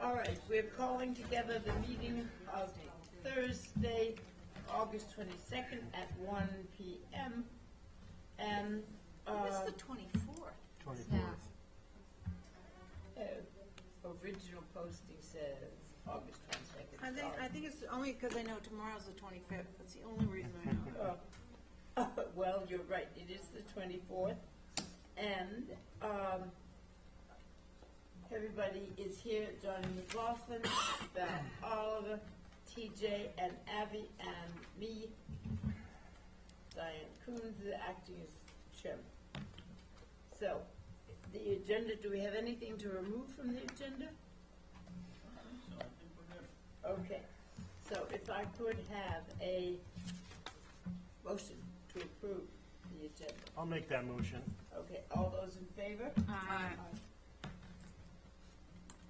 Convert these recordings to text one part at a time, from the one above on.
All right, we're calling together the meeting of Thursday, August 22nd at 1 p.m. And It's the 24th. 24th. Original posting says August 22nd. I think it's only because I know tomorrow's the 25th. That's the only reason I know. Well, you're right. It is the 24th, and everybody is here. Johnny McLaughlin, Val Oliver, TJ, and Abby, and me. Diane Coons, acting as chairman. So, the agenda. Do we have anything to remove from the agenda? So I think we're good. Okay. So, if I could have a motion to approve the agenda. I'll make that motion. Okay, all those in favor? Aye.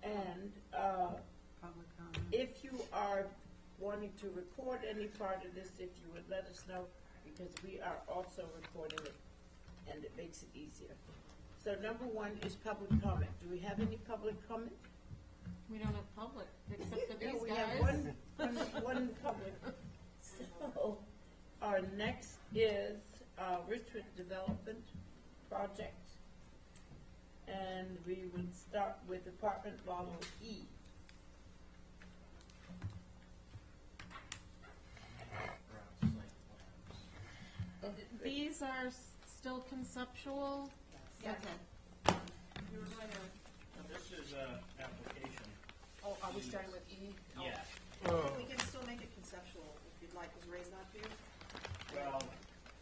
And Public comment. if you are wanting to record any part of this, if you would let us know, because we are also recording it, and it makes it easier. So number one is public comment. Do we have any public comment? We don't have public, except for No, these we guys. have one public. So, our next is Richmond Development Project. And we would start with apartment model E. These are still conceptual? Yes. Okay. You were going to, Now, this is an application. Oh, are we starting with E? Oh. Yeah. Oh, We can still make it conceptual if you'd like. Is Ray's not here? Well,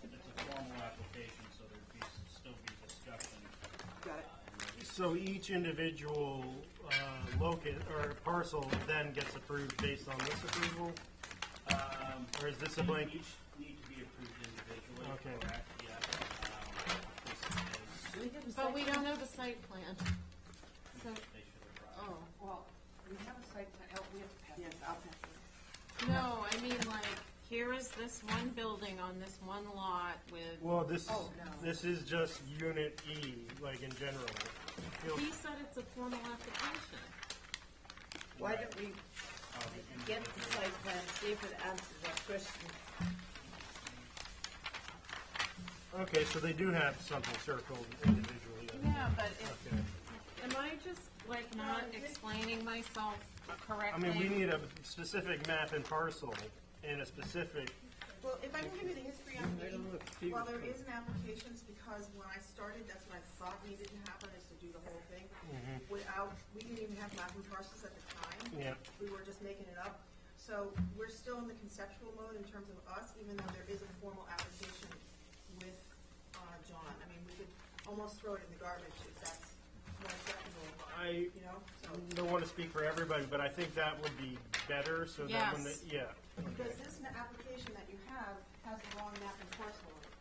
it's a formal application, so there'd still be discussion. Got it. so each individual locate or parcel then gets approved based on this approval? Or is this a blank? Each need to be approved individually. Okay. Correct, yeah. This but we don't have a site plan. So, is, they should have brought. oh, Well, we have a site plan. Oh, we have to pass. Yes, I'll pass it. no, I mean like, here is this one building on this one lot with, Well, this Oh, no. this is just Unit E, like in general. You'll- he said it's a formal application. Why don't we The get the site plan, see if it answers our question? Okay, so they do have something circled individually. Yeah, but if, Okay. am I just like not explaining myself I correctly? mean, we need a specific map and parcel and a specific. Well, if I can give you the history on E, while there is an application, it's because when I started, that's what I thought needed to happen, is to do the whole thing. We didn't even have mapping parcels at the time. Yeah. We were just making it up. So we're still in the conceptual mode in terms of us, even though there is a formal application with John. I mean, we could almost throw it in the garbage if that's more acceptable, I you know? So, don't want to speak for everybody, but I think that would be better so that when they, Yes. yeah. because this application that you have has the wrong mapping parcel in it.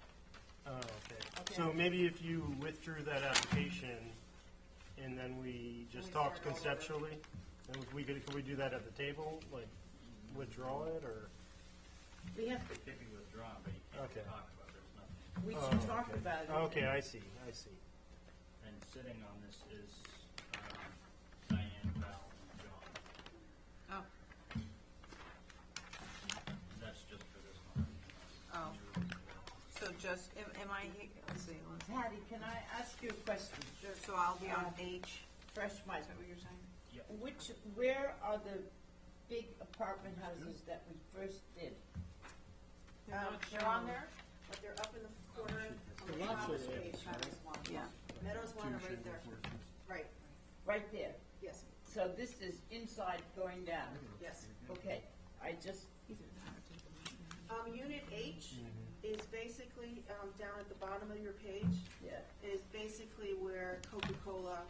Oh, okay. Okay. So maybe if you withdrew that application and then we just we talked start all over. conceptually, then could we do that at the table, like withdraw it or? We have to, It could be withdrawn, but you can't Okay. talk about it. There's nothing. we Oh, should talk okay. about it. Okay, I see. And sitting on this is Diane, Val, and John. Oh, That's just for this one. oh. So just, am I, let's see, Patty, can I ask you a question? so I'll be on H. Fresh mind. Is that what you're saying? Yep. Where are the big apartment houses that we first did? They're not They're on shown. there, but they're up in the corner on the lots top are of the there. page. Meadows one. Yeah. Meadows one are right there. Right, Right there. yes, So this is inside going down. yes. Okay, I just, Unit H is basically, down at the bottom of your page, yeah, is basically where Coca-Cola,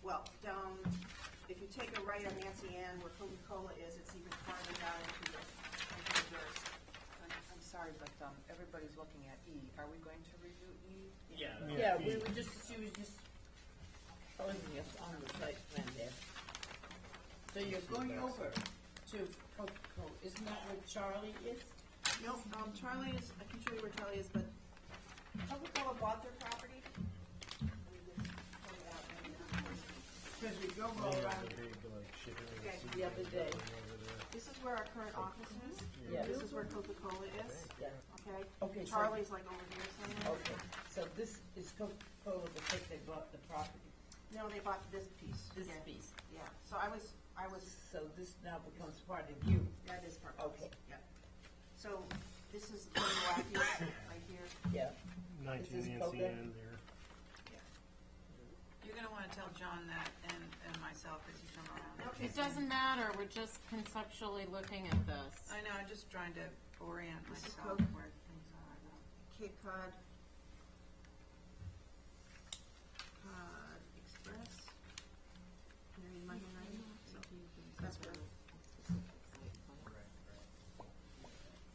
well, down, if you take a right on Nancy Ann, where Coca-Cola is, it's even farther down into the dirt. I'm sorry, but everybody's looking at E. Are we going to review E? Yeah. yeah, we were just, she was just posing us on the site plan there. So you're going over to Coca-Cola, isn't that where Charlie is? No, Charlie is, I can show you where Charlie is, but Coca-Cola bought their property. Because we go all around. Big, like, shipping. the other day. This is where our current office is. Yeah. This is where Coca-Cola is, Yeah. okay? Okay, so- Charlie's like over here somewhere. Okay, so this is Coca-Cola because they bought the property, No, they bought this piece. this Yeah. piece. Yeah, so I was, So this now becomes part of you. that is part of Okay. it, yeah. So this is the Wacky right here. Yeah. 19 This is Nancy Coca? in there. You're gonna wanna tell John that and myself as you come around. It doesn't matter, we're just conceptually looking at this. I know, I'm just trying to orient This is myself Coke. where things are. Cape Cod. Cod Express. Can I read my handwriting? So, that's where.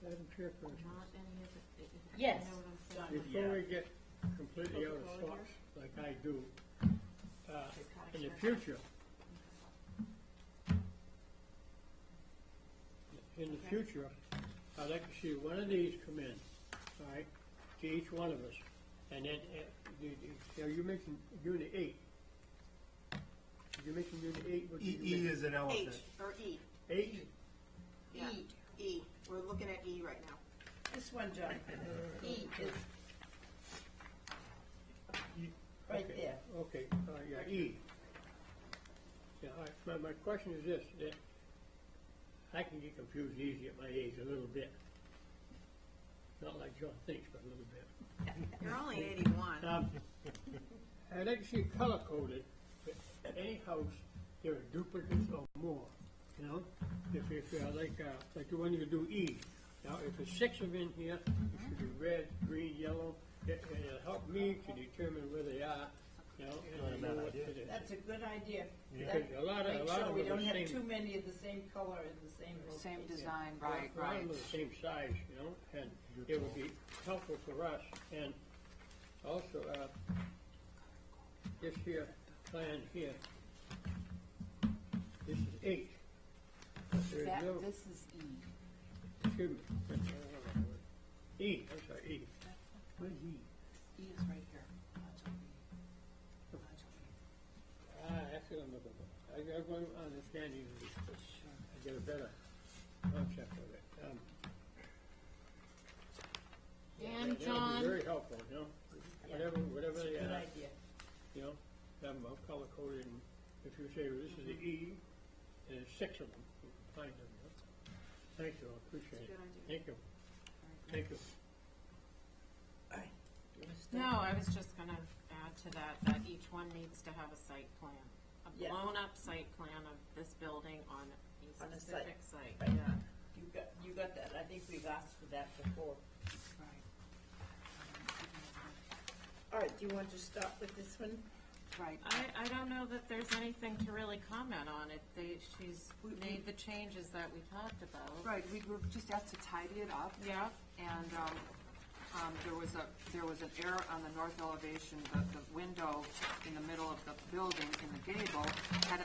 Madam Chairperson, Not any of it. Yes, You know what I'm saying? John. before we get completely out of Coca-Cola sorts, like I do, in the future, I'd like to see one of these come in, all right, to each one of us. And then, you mentioned unit 8. Did you mention unit 8? What did you E mention? is an elephant. H, or E. 8? Yeah. E. E. We're looking at E right now. This one, John. E is right Okay, there. Okay, yeah, E. Yeah, all right, my question is this, that I can get confused easy at my age a little bit. Not like John thinks, but a little bit. You're only 81. I'd like to see color coded, at any house, there are duplicates or more, you know? If like the one you do E. Now, if there's 6 of them in here, it should be red, green, yellow. It'll help me to determine where they are, you know, Not a and bad know what idea. it is. That's a good idea. Yeah. That- Because a lot of Make sure we them don't are have same- too many of the same color in the same location. Same design, right, A lot of right. them are the same size, you know, and it would be helpful for us. And also, this here, plan here, this is 8. But there is no, This is E. excuse me, E, I'm sorry, E. Where's E? E is right here. Module E. Module E. That's what I'm looking for. I'm going to understand you, I get a better concept of it. And That would John, be very helpful, you know, whatever they Good are, idea. you know, have them all color coded, and if you say, well, this is the E, and there's 6 of them, you can find them, you know. Thank you, I appreciate it. Good idea. Thank you. Thank you. All right. Do you wanna start? no, I was just gonna add to that each one needs to have a site plan. A Yeah. blown-up site plan of this building on a On a specific site. Right. Yeah. You got that. I think we've asked for that before. All right, do you want to start with this one? Right. I don't know that there's anything to really comment on it. She's made the changes that we talked about. Right, we were just asked to tidy it up. Yeah, And there was an error on the north elevation. The window in the middle of the building in the gable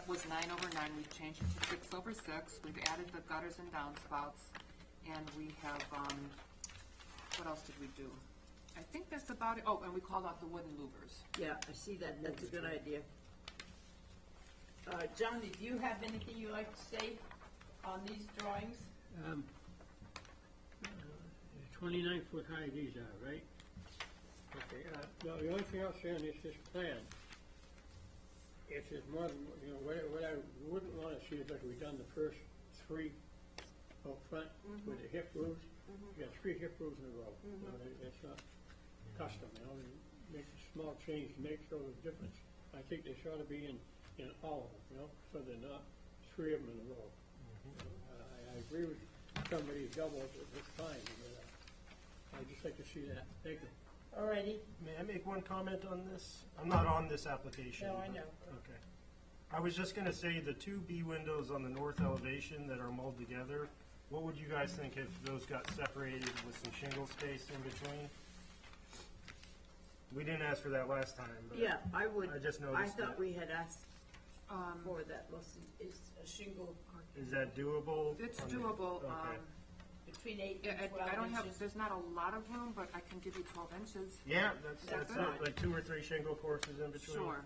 was 9/9. We've changed it to 6/6. We've added the gutters and downspouts, and we have what else did we do? I think that's about it. Oh, and we called out the wooden louvers. Yeah, I see that. That's a good idea. Johnny, do you have anything you'd like to say on these drawings? 29-foot high these are, right? Okay, no, the only thing I'll say on this plan, if there's more than, you know, what I wouldn't wanna see is like we done the first 3 up front with the hip roofs. You got 3 hip roofs in a row. You know, that's not custom, you know, you make a small change, makes all the difference. I think they ought to be in all of them, you know, so they're not 3 of them in a row. I agree with some of these doubles, it's fine, but I'd just like to see that. Thank you. All righty. May I make one comment on this? I'm not on this application. No, I but- know. Okay. I was just gonna say the 2 B windows on the north elevation that are mulled together, what would you guys think if those got separated with some shingle space in between? We didn't ask for that last time, but. Yeah, I would. I just I noticed thought that. we had asked for that. Is a shingle Is that doable? It's on the- doable. Okay. between 8 Yeah, and 12 I don't have, inches? there's not a lot of room, but I can give you 12 inches. Yeah, that's That's it, fine. like 2 or 3 shingle courses in between. Sure.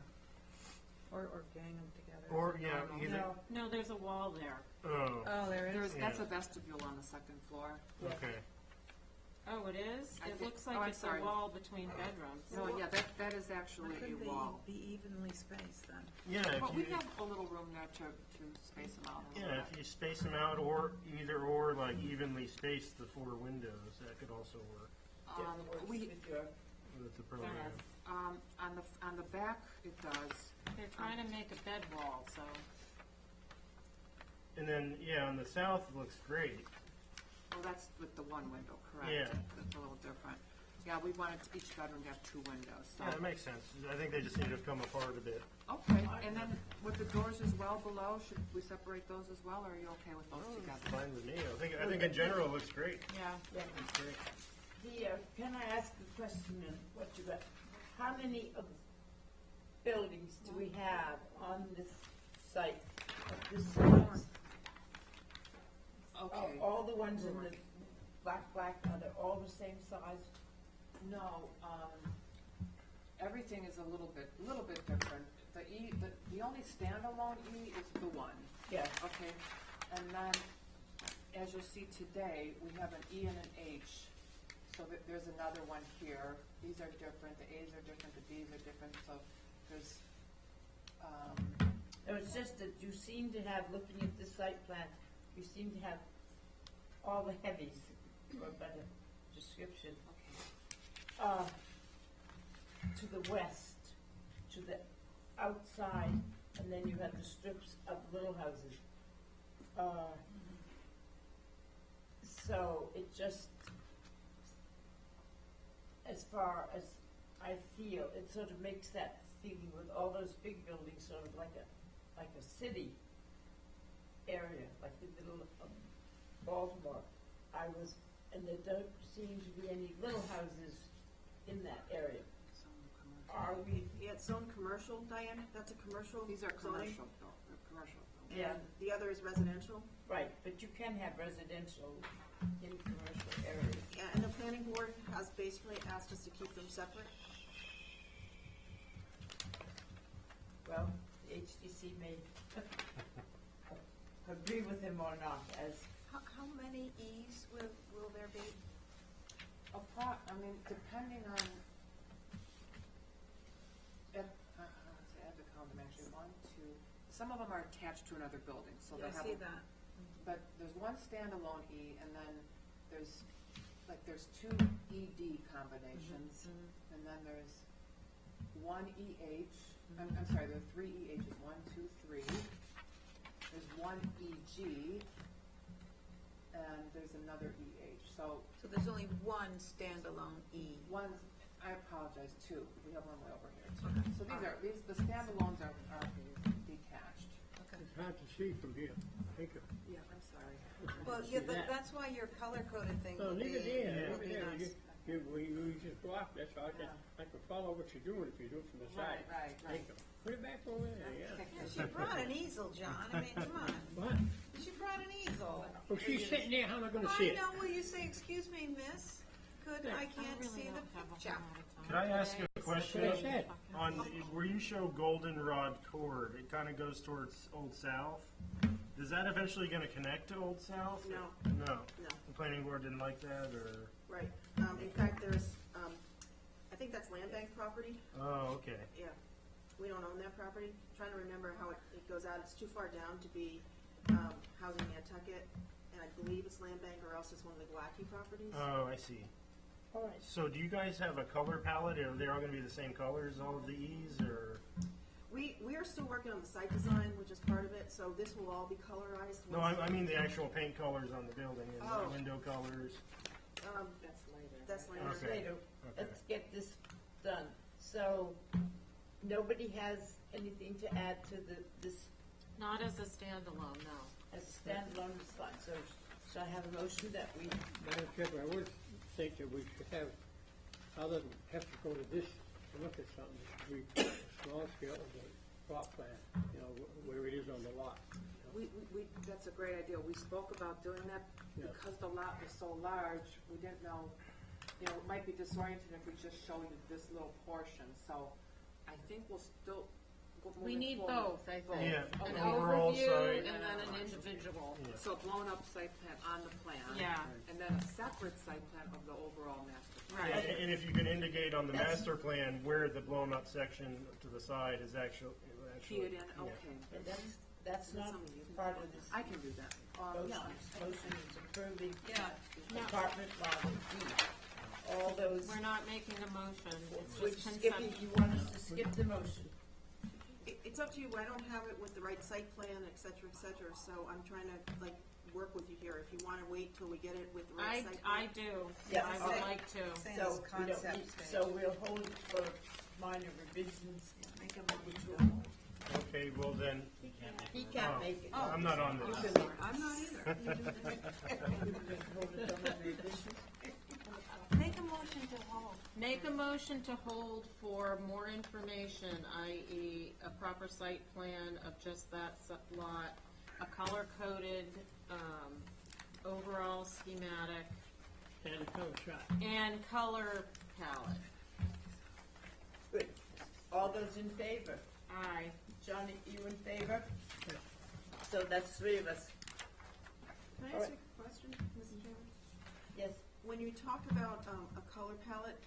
Or gang them together. Or, yeah, either, No, No, there's a wall there. oh, Oh, there That's Yeah. a vestibule on the second floor. okay. Oh, it is? I It think- looks oh, like I'm it's a sorry. wall between bedrooms. No, yeah, that is actually a wall. Be evenly spaced then? Yeah, But if we you, have a little room there to space them out a little yeah, bit. if you space them out, or either or, like evenly space the 4 windows, that could also work that works We, with your, with the program. on the back, it does. They're trying to make a bed wall, so. And then, yeah, on the south, it looks great. Oh, that's with the one window, correct? Yeah. That's a little different. Yeah, we wanted each bedroom to have 2 windows, so. Yeah, that makes sense. I think they just need to come apart a bit. Okay, and then with the doors as well below, should we separate those as well, or are you okay with those together? Fine with me. I think in general it looks great. Yeah. yeah. It's great. Can I ask a question in what you got? How many of buildings do we have on this site, of this size? Okay. All the ones in the black, are they all the same size? No, everything is a little bit different. The only standalone E is the one, Yeah. okay? And then, as you'll see today, we have an E and an H. So there's another one here. These are different, the A's are different, the B's are different, so there's, It was just that you seem to have, looking at the site plan, you seem to have all the heavies, for a better description, to the west, to the outside, and then you have the strips of little houses. So it just, as far as I feel, it sort of makes that feeling with all those big buildings, sort of like a city area, like the middle of Baltimore. And there don't seem to be any little houses in that area. Are we? Yeah, it's zone commercial, Diane, that's a commercial these are zoning. commercial, they're commercial. Yeah, The other is residential. right, but you can have residential in commercial areas. Yeah, and the planning board has basically asked us to keep them separate. Well, the HDC may agree with him or not, as How many E's will there be? I mean, depending on, I have to count them actually, 1, 2, some of them are attached to another building, so they Yeah, I have. see that. But there's one standalone E, and then there's 2 ED combinations, and then there's 1 EH, I'm sorry, there are 3 EHs, 1, 2, 3. There's 1 EG, and there's another EH, so So there's only one standalone E. one's, I apologize, 2, we have one way over here too. So the standalones are detached. It's hard to see from here. Thank you. Yeah, I'm sorry. Well, See yeah, that? that's why your color-coded thing No, would be, leave it there, would leave be it there. nice. You just go off, that's all. I can follow what you're doing if you do it from the side. Right. Thank you. Put it back over there, yeah. Yeah, she brought an easel, John, I mean, come on. What? She brought an easel. Oh, she's sitting there, how am I gonna see I it? know, will you say, excuse me, miss, could, I can't see the picture. Could I ask a question? That's what I said. On where you show goldenrod cord, it kind of goes towards Old South. Is that eventually going to connect to Old South? No. No. No. The planning board didn't like that, or? Right, in fact, there's, I think that's land bank property, Oh, okay. yeah. We don't own that property. I'm trying to remember how it goes out. It's too far down to be, housing Nantucket, and I believe it's land bank or else it's one of the Glacky properties. Oh, I see. all right. So do you guys have a color palette? Are they all going to be the same colors, all of the E's, or? We are still working on the site design, which is part of it, so this will all be colorized. No, I mean the actual paint colors on the building and Oh. the window colors. That's later. That's later. Minutes Okay. later, Okay. let's get this done. So, nobody has anything to add to this Not as a standalone, no. as a standalone response, so shall I have a motion that we, Madam Chairman, I would think that we should have, other than have to go to this to look at something, it should be a small scale of the plot plan, you know, where it is on the lot. you know. We, that's a great idea. We spoke about doing that Yeah. because the lot was so large, we didn't know, you know, it might be disorienting if we just show you this little portion. So I think we'll still We moving need forward. both, I think. Yeah, An overall overview site. and then an individual. Yeah. So blown up site plan on the plan. Yeah. And then a separate site plan of the overall master plan. Right. And if you can indicate on the master plan where the blown up section to the side is actually. Key it in, yeah. okay. And that's not Something you can- part of this I can do that. motion. Motion is approving Yeah. apartment model D. All those, We're not making a motion, it's which just skipping, conceptual. you want us to skip the motion? It's up to you, I don't have it with the right site plan, et cetera, so I'm trying to, like, work with you here. If you wanna wait till we get it with the right site I plan. do, Yeah, I all would right. like to. Saying So this we don't concept need, stage. so we'll hold it for minor revisions, which will, Okay, well then, he can't make it. I'm not on this. I'm not either. Hold it for minor revisions. Make a motion to hold. Make a motion to hold for more information, i.e. a proper site plan of just that lot, a color-coded, overall schematic, And a color shot. and color palette. Good. All those in favor? Aye. Johnny, you in favor? So that's three of us. Can I All ask right. you a question, Mrs. Chairman? Yes. When you talk about a color palette,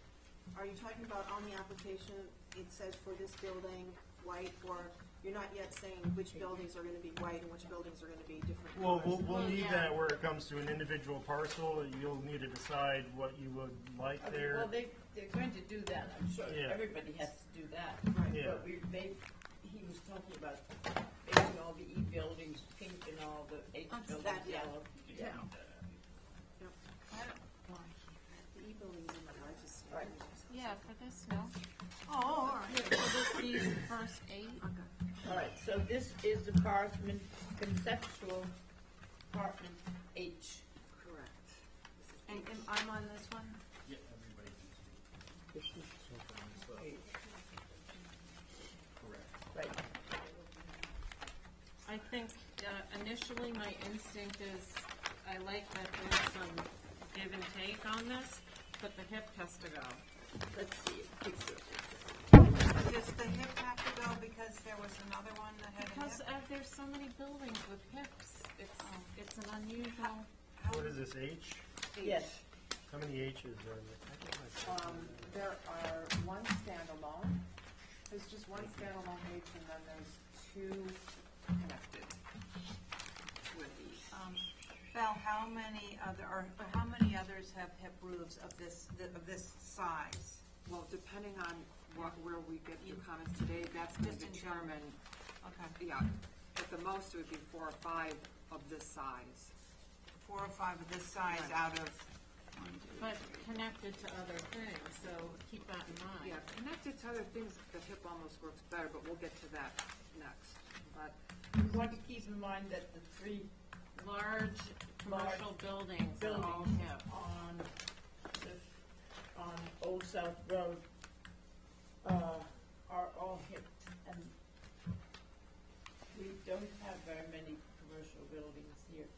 are you talking about on the application, it says for this building, white, or you're not yet saying which buildings are gonna be white and which buildings are gonna be different Well, colors? we'll Well, need yeah. that where it comes to an individual parcel. You'll need to decide what you would like Okay, there. well, they're going to do that, I'm sure. Yeah. Everybody has to do that. Yeah. But he was talking about making all the E buildings pink and all the H buildings that, yeah. yellow. Yeah. The e-buildings in the largest. Right. Yeah, for this, no? Oh, all right. For these first 8? All right, so this is apartment, conceptual apartment H. Correct. And I'm on this one? Yeah, everybody can see. This is Correct. Right. I think initially my instinct is, I like that there's some give and take on this, but the hip has to go. Let's see a picture. Does the hip have to go because there was another one that had a Because hip? there's so many buildings with hips, it's an unusual, What is this, H? Yes. How many H's are there? There are one standalone, there's just one standalone H, and then there's two connected with each. Val, how many others have hip roofs of this size? Well, depending on where we get your comments today, that's going to Just in general. determine, Okay, yeah, at the most it would be 4 or 5 of this size. 4 or 5 of this size Right. out of 1, 2, but connected to other things, so keep that in mind. Yeah, connected to other things, the hip almost works better, but we'll get to that next. But We want to keep in mind that the three Large commercial buildings are all buildings hip. on Old South Road are all hipped, and we don't have very many commercial buildings here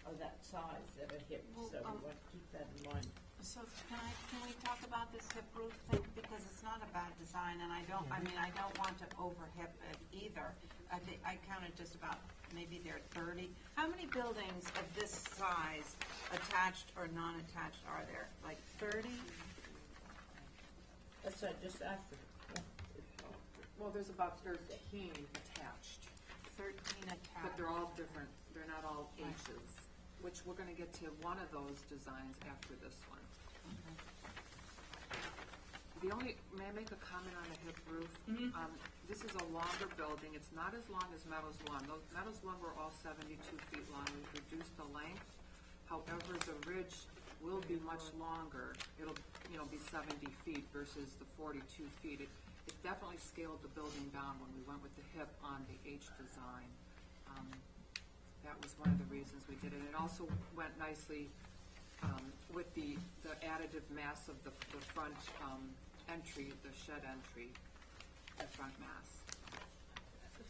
of that size that are hipped, Well, so we want to keep that in mind. So can we talk about this hip roof thing, because it's not a bad design, and I don't want to over hip it either. I think, I counted just about, maybe there are 30. How many buildings of this size, attached or non-attached, are there? Like 30? That's what I just asked her. well, there's about 13 attached, 13 but attached. they're all different. They're not all H's, which we're going to get to one of those designs after this one. May I make a comment on the hip roof? This is a longer building. It's not as long as Meadows 1. Those Meadows 1 were all 72 feet long. We've reduced the length. However, the ridge will be much longer. It'll, be 70 feet versus the 42 feet. It definitely scaled the building down when we went with the hip on the H design. That was one of the reasons we did it. It also went nicely with the additive mass of the front entry, the shed entry, the front mass.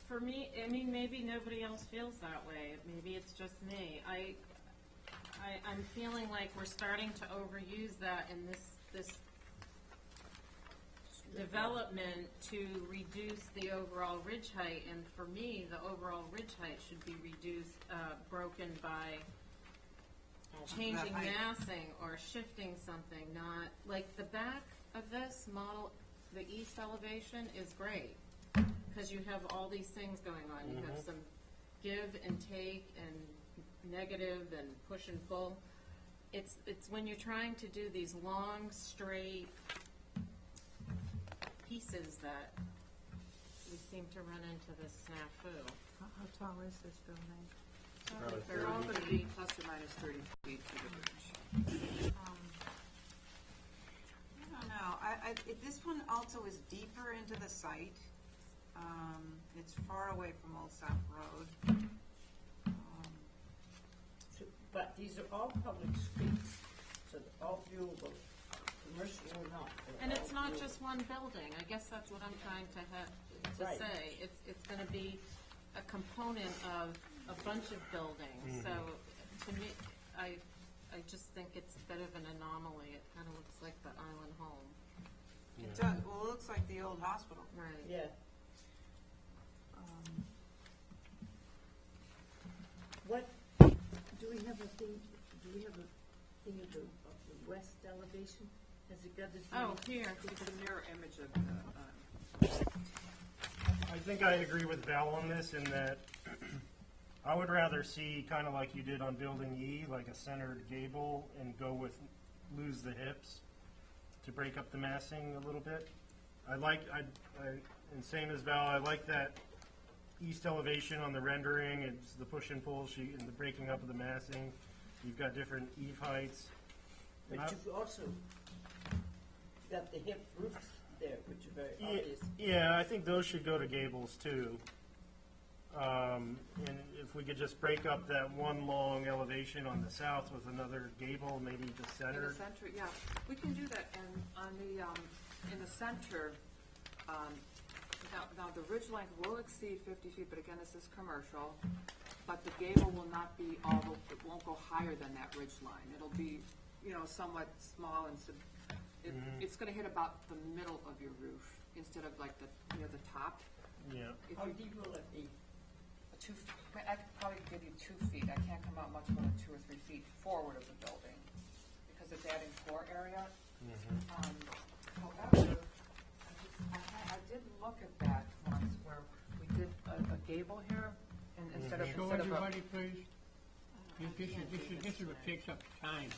For me, I mean, maybe nobody else feels that way, maybe it's just me. I'm feeling like we're starting to overuse that in this development to reduce the overall ridge height, and for me, the overall ridge height should be reduced, broken by changing height. massing or shifting something, not, like, the back of this model, the east elevation is great, because you have all these things going on. You have some give and take and negative and push and pull. It's when you're trying to do these long, straight pieces that we seem to run into this snafu. How tall is this building? Probably They're all 30. gonna be plus or minus 30 feet to the ridge. I don't know, this one also is deeper into the site. It's far away from Old South Road. But these are all public streets, so they're all viewable, commercial or not. they're And all it's not viewable. just one building, I guess that's what I'm trying to Right. say. It's gonna be a component of a bunch of buildings, so to me, I just think it's a bit of an anomaly. It kinda looks like the island home. It does, well, it looks like the old hospital. Right. Yeah, Um, what, do we have a thing of the west elevation? Has it got this? Oh, here, It's a mirror image of the, I think I agree with Val on this in that I would rather see kind of like you did on Building E, like a centered gable and go with lose the hips to break up the massing a little bit. And same as Val, I like that east elevation on the rendering. It's the push and pull sheet and the breaking up of the massing. You've got different eave heights. And But I- you've also got the hip roofs there, which are very Yeah, obvious. yeah, I think those should go to gables too. And if we could just break up that one long elevation on the south with another gable, maybe just in the centered. center, yeah, we can do that, and on the, in the center, now the ridge length will exceed 50 feet, but again, this is commercial, but the gable will not be it won't go higher than that ridge line. It'll be, somewhat small and it's gonna hit about the middle of your roof instead of like near the top. Yeah, If How you- deep will it be? I could probably give you 2 feet. I can't come out much more than 2 or 3 feet forward of the building because it's adding floor area. However, I did look at that once where we did a gable here and instead of Show a. everybody, please. This is what takes up time.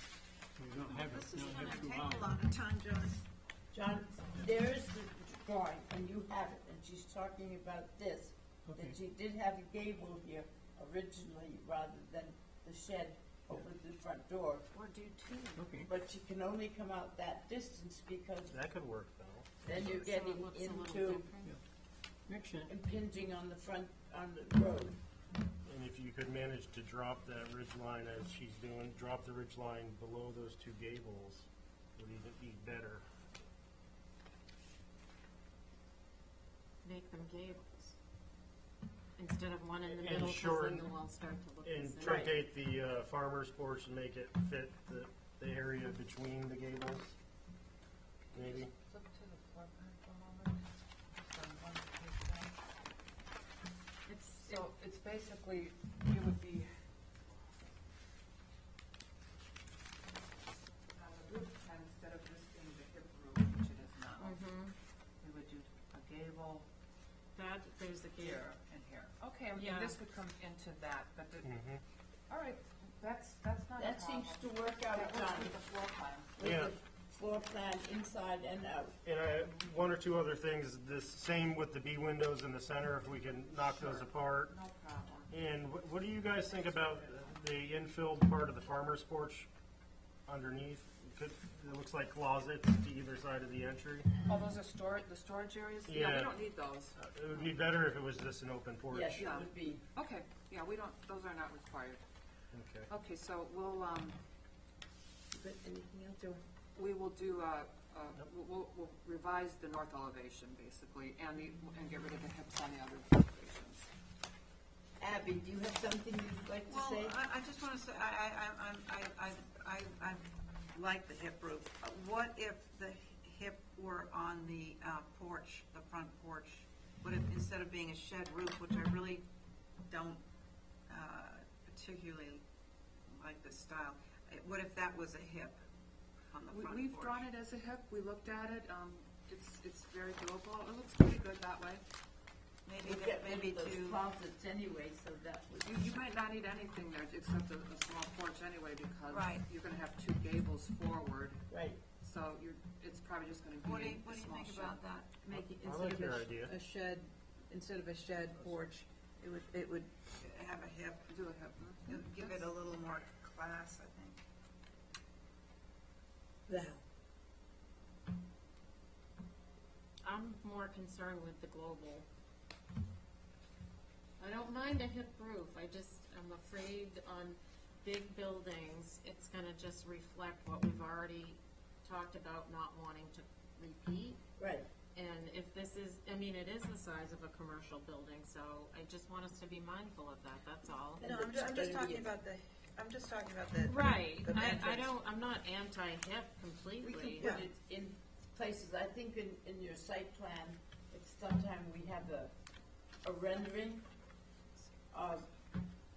We don't have it, This is don't gonna have too take long. a lot of time, John. John, there's the drawing, and you have it, and she's talking about this, Okay. that she did have a gable here originally, rather than the shed over the front door, or do two. Okay. but she can only come out that distance because that could work though. then you're So getting it looks a little into different. Makes sense. impinging on the front, on the road. And if you could manage to drop that ridge line as she's doing, drop the ridge line below those two gables, would even be better. Make them gables. Instead of one in the And middle, because shorten- then they'll all start to look the And same. truncate the farmer's porch and make it fit the area between the gables, maybe. Flip to the floor plan for a moment. From one page down. So it's basically, it would be on the roof plan, instead of this being the hip roof, which it is now, we would do a gable There's a gable. here and here. Okay, and Yeah. this would come into that, but the, Mhm. all right, that's not a problem. That seems to work out, That works John, with the floor plan. with Yeah. the floor plan inside and out. And one or two other things, this same with the B windows in the center, if we can knock those apart. No problem. And what do you guys think about the infilled part of the farmer's porch underneath? It looks like closets to either side of the entry. Oh, those are the storage areas? Yeah, Yeah. we don't need those. It would be better if it was just an open porch. Yes, it Yeah. would be. Okay, yeah, we don't, those are not required. Okay. Okay, so we'll, But anything else, or? we will do, we'll revise the north elevation, basically, and get rid of the hips on the other elevations. Abby, do you have something you'd like to Well, say? I just wanna say, I like the hip roof. What if the hip were on the porch, the front porch? What if, instead of being a shed roof, which I really don't particularly like the style, what if that was a hip on the front porch? We've drawn it as a hip, we looked at it, it's very doable, it looks pretty good that way. Maybe, We'll get maybe rid of those to, closets anyway, so that would. You might not need anything there except a small porch anyway, because Right. you're gonna have two gables forward, Right. so it's probably just gonna what do be you, a what do you small think shed. about that? Make it, I instead like of your idea. a shed, instead of a shed porch, it would Have a hip, Do a hip. it would give it a little more class, I think. I'm more concerned with the global. I don't mind a hip roof, I'm afraid on big buildings, it's gonna just reflect what we've already talked about not wanting to repeat. Right. And if this is, I mean, it is the size of a commercial building, so I just want us to be mindful of that, that's all. And no, I'm just it's gonna talking be- about the. Right, the I entrance. don't, I'm not anti-hip We completely. can put it in places, I think in your site plan, if sometime we have a rendering of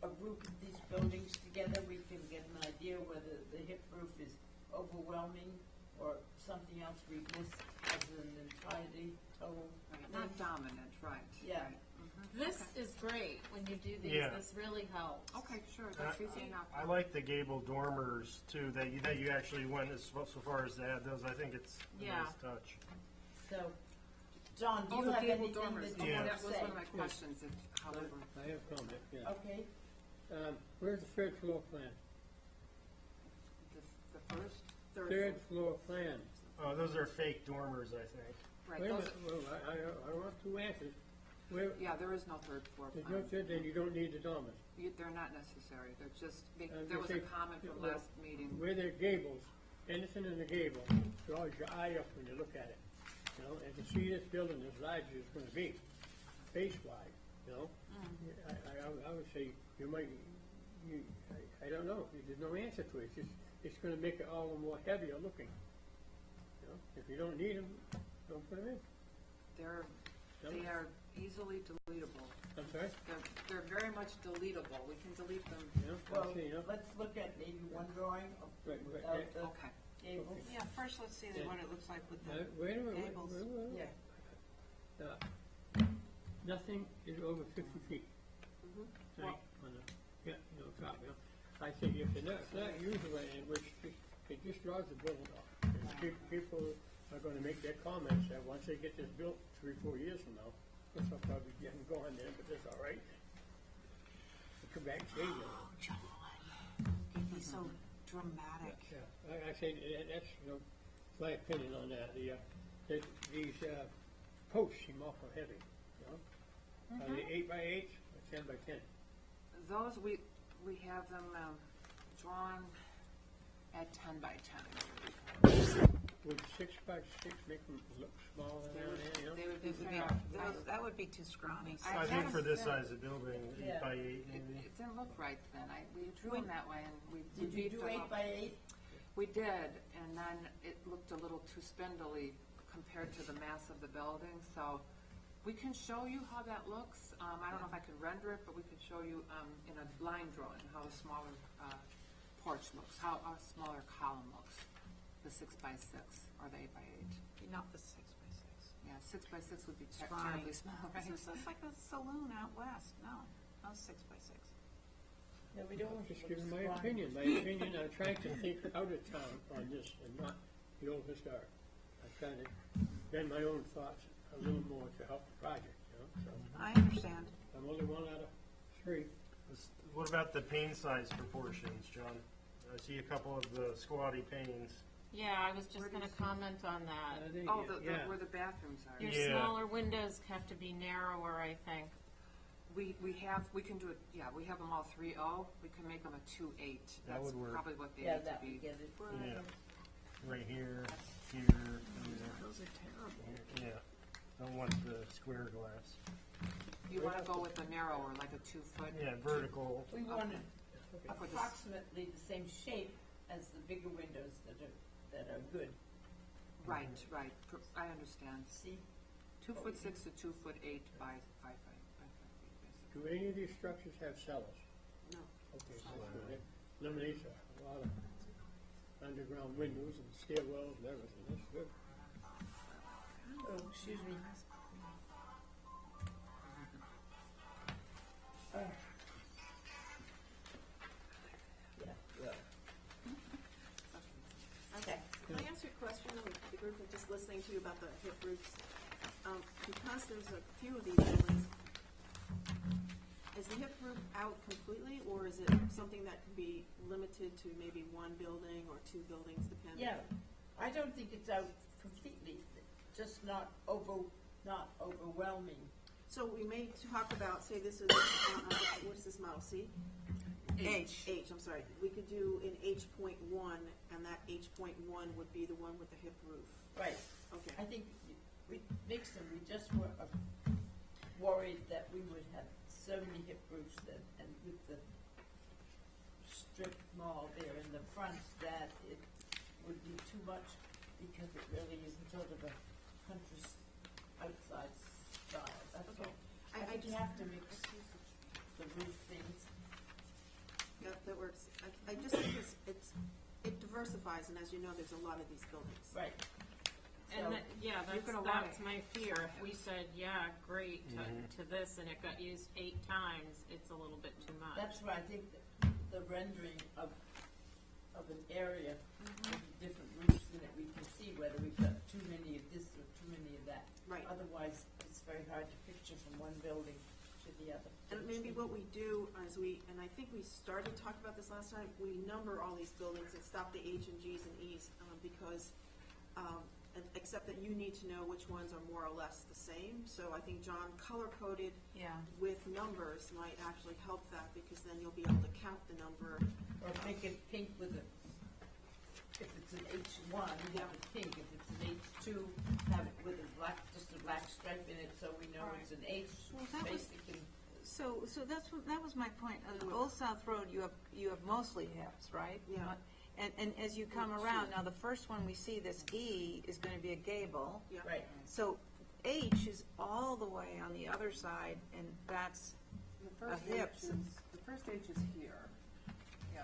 a group of these buildings together, we can get an idea whether the hip roof is overwhelming or something else we've missed as an entirety, total. Right, not dominant, right. Yeah. right. This is great when you do these, Yeah. this really helps. Okay, sure, that's easy enough. I like the gable dormers too, that you actually went so far as to add those. I think it's a Yeah. nice touch. So, John, do Oh, you the have gable anything dormers, that you Yeah. want that to was say? one of my questions, if, however. I have a comment, yeah. Okay, Where's the third floor plan? The first, Third floor plan. Oh, those are fake dormers, I think. right, Wait a those, minute, well, I want two answers. Where, yeah, there is no third floor there's plan. no third, then you don't need the dormers. They're not necessary, they're just, I'm there just was a saying, comment from well, last meeting. Where there are gables, anything in the gable, draws your eye up when you look at it. You know, and to see this building as large as it's gonna be, face-wide, you know? I would say, you might, I don't know, there's no answer to it, it's gonna make it all the more heavier looking. You know, if you don't need them, don't put them in. They are easily deletable. I'm sorry? They're very much deletable, we can delete them. You know, well, I'll say, you know, let's look at maybe one drawing of Right, of the Okay. gable. Yeah, first let's see what it looks like with the wait a minute, gables. Yeah, nothing is over 50 feet. Right, on the, yeah, you know, top, you know. I think if they're not usually, in which it just draws the building off. And people are gonna make their comments that once they get this built 3-4 years from now, this will probably get them going there, but that's all right. They'll come back and change it. He's so dramatic. Yeah, I say that's, you know, my opinion on that. These posts seem awful heavy, you know? Are they 8x8 or 10x10? Those, we have them drawn at 10 by 10. Would 6x6 make them look smaller down there, you know? They would be Yeah, fair. that would be too scrawny. I think for this size of building, 8x8 maybe. It didn't look right then. We drew them that way and we did you beefed do them up. 8x8? We did, and then it looked a little too spindly compared to the mass of the building, so we can show you how that looks. I don't know if I can render it, but we could show you in a line drawing how a smaller porch looks, how a smaller column looks, the 6x6 or the 8x8. Not the 6x6. Yeah, 6x6 would be Scrawny. terribly small, right? This looks like a saloon out west. No 6x6. Yeah, we don't want to Just look giving my scrawny. opinion, I'm trying to think out of town on this and not the old historic. I'm trying to bend my own thoughts a little more to help the project, you know, so. I understand. I'm only one out of 3. What about the pane size proportions, John? I see a couple of the squatty panes. Yeah, I was just gonna comment on that. Oh, where the bathrooms are. Your Yeah. smaller windows have to be narrower, I think. We can do it, yeah, we have them all 3.0, we can make them a 2.8. That would work. That's probably what they Yeah, need to that be. would get it. Yeah. Right here, here, Those are terrible. here. Yeah. Don't want the square glass. You wanna go with a narrower, like a 2-foot? Yeah, vertical. We wanted For this- approximately the same shape as the bigger windows that are good. Right, right, I understand. See? 2'6" to 2'8" by 5 feet, basically. Do any of these structures have cellars? No. Okay, so that eliminates a lot of underground windows and stairwells and everything, that's good. Oh, excuse me. Yeah. Okay, can I ask you a question, the group of just listening to you about the hip roofs? Because there's a few of these buildings, is the hip roof out completely, or is it something that can be limited to maybe one building or two buildings depending? Yeah, I don't think it's out completely, just not overwhelming. So we may talk about, say this is, what is this model, C? H. H, I'm sorry. We could do an H.1, and that H.1 would be the one with the hip roof. Right. Okay. I think we mixed them, we just were worried that we would have so many hip roofs and with the strip mall there in the front, that it would be too much, because it really is sort of a country outside style, that's Okay. all. I think you have to mix the roof things. That works. I just think it diversifies, and as you know, there's a lot of these buildings. Right. And So- that, yeah, You're gonna want that's it. my fear. If we said, yeah, great to this, and it got used 8 times, it's a little bit too much. That's why I think that the rendering of an area with different roofs in it, we can see whether we've got too many of this or too many of that. Right. Otherwise, it's very hard to picture from one building to the other. And maybe what we do is and I think we started to talk about this last time, we number all these buildings and stop the H and Gs and Es, because, except that you need to know which ones are more or less the same. So I think John color-coded Yeah. with numbers might actually help that, because then you'll be able to count the number. Or make it pink with a, if it's an H1, have it pink. If it's an H2, have it with just a black stripe in it, so we know it's an H, Well, that was- basically. So that was my point. Old South Road, you have mostly hips, right? Yeah. And as you come around, now the first one we see, this E, is gonna be a gable. Yeah. Right. So H is all the way on the other side, and that's The first A hip. H is, the first H is here, yeah,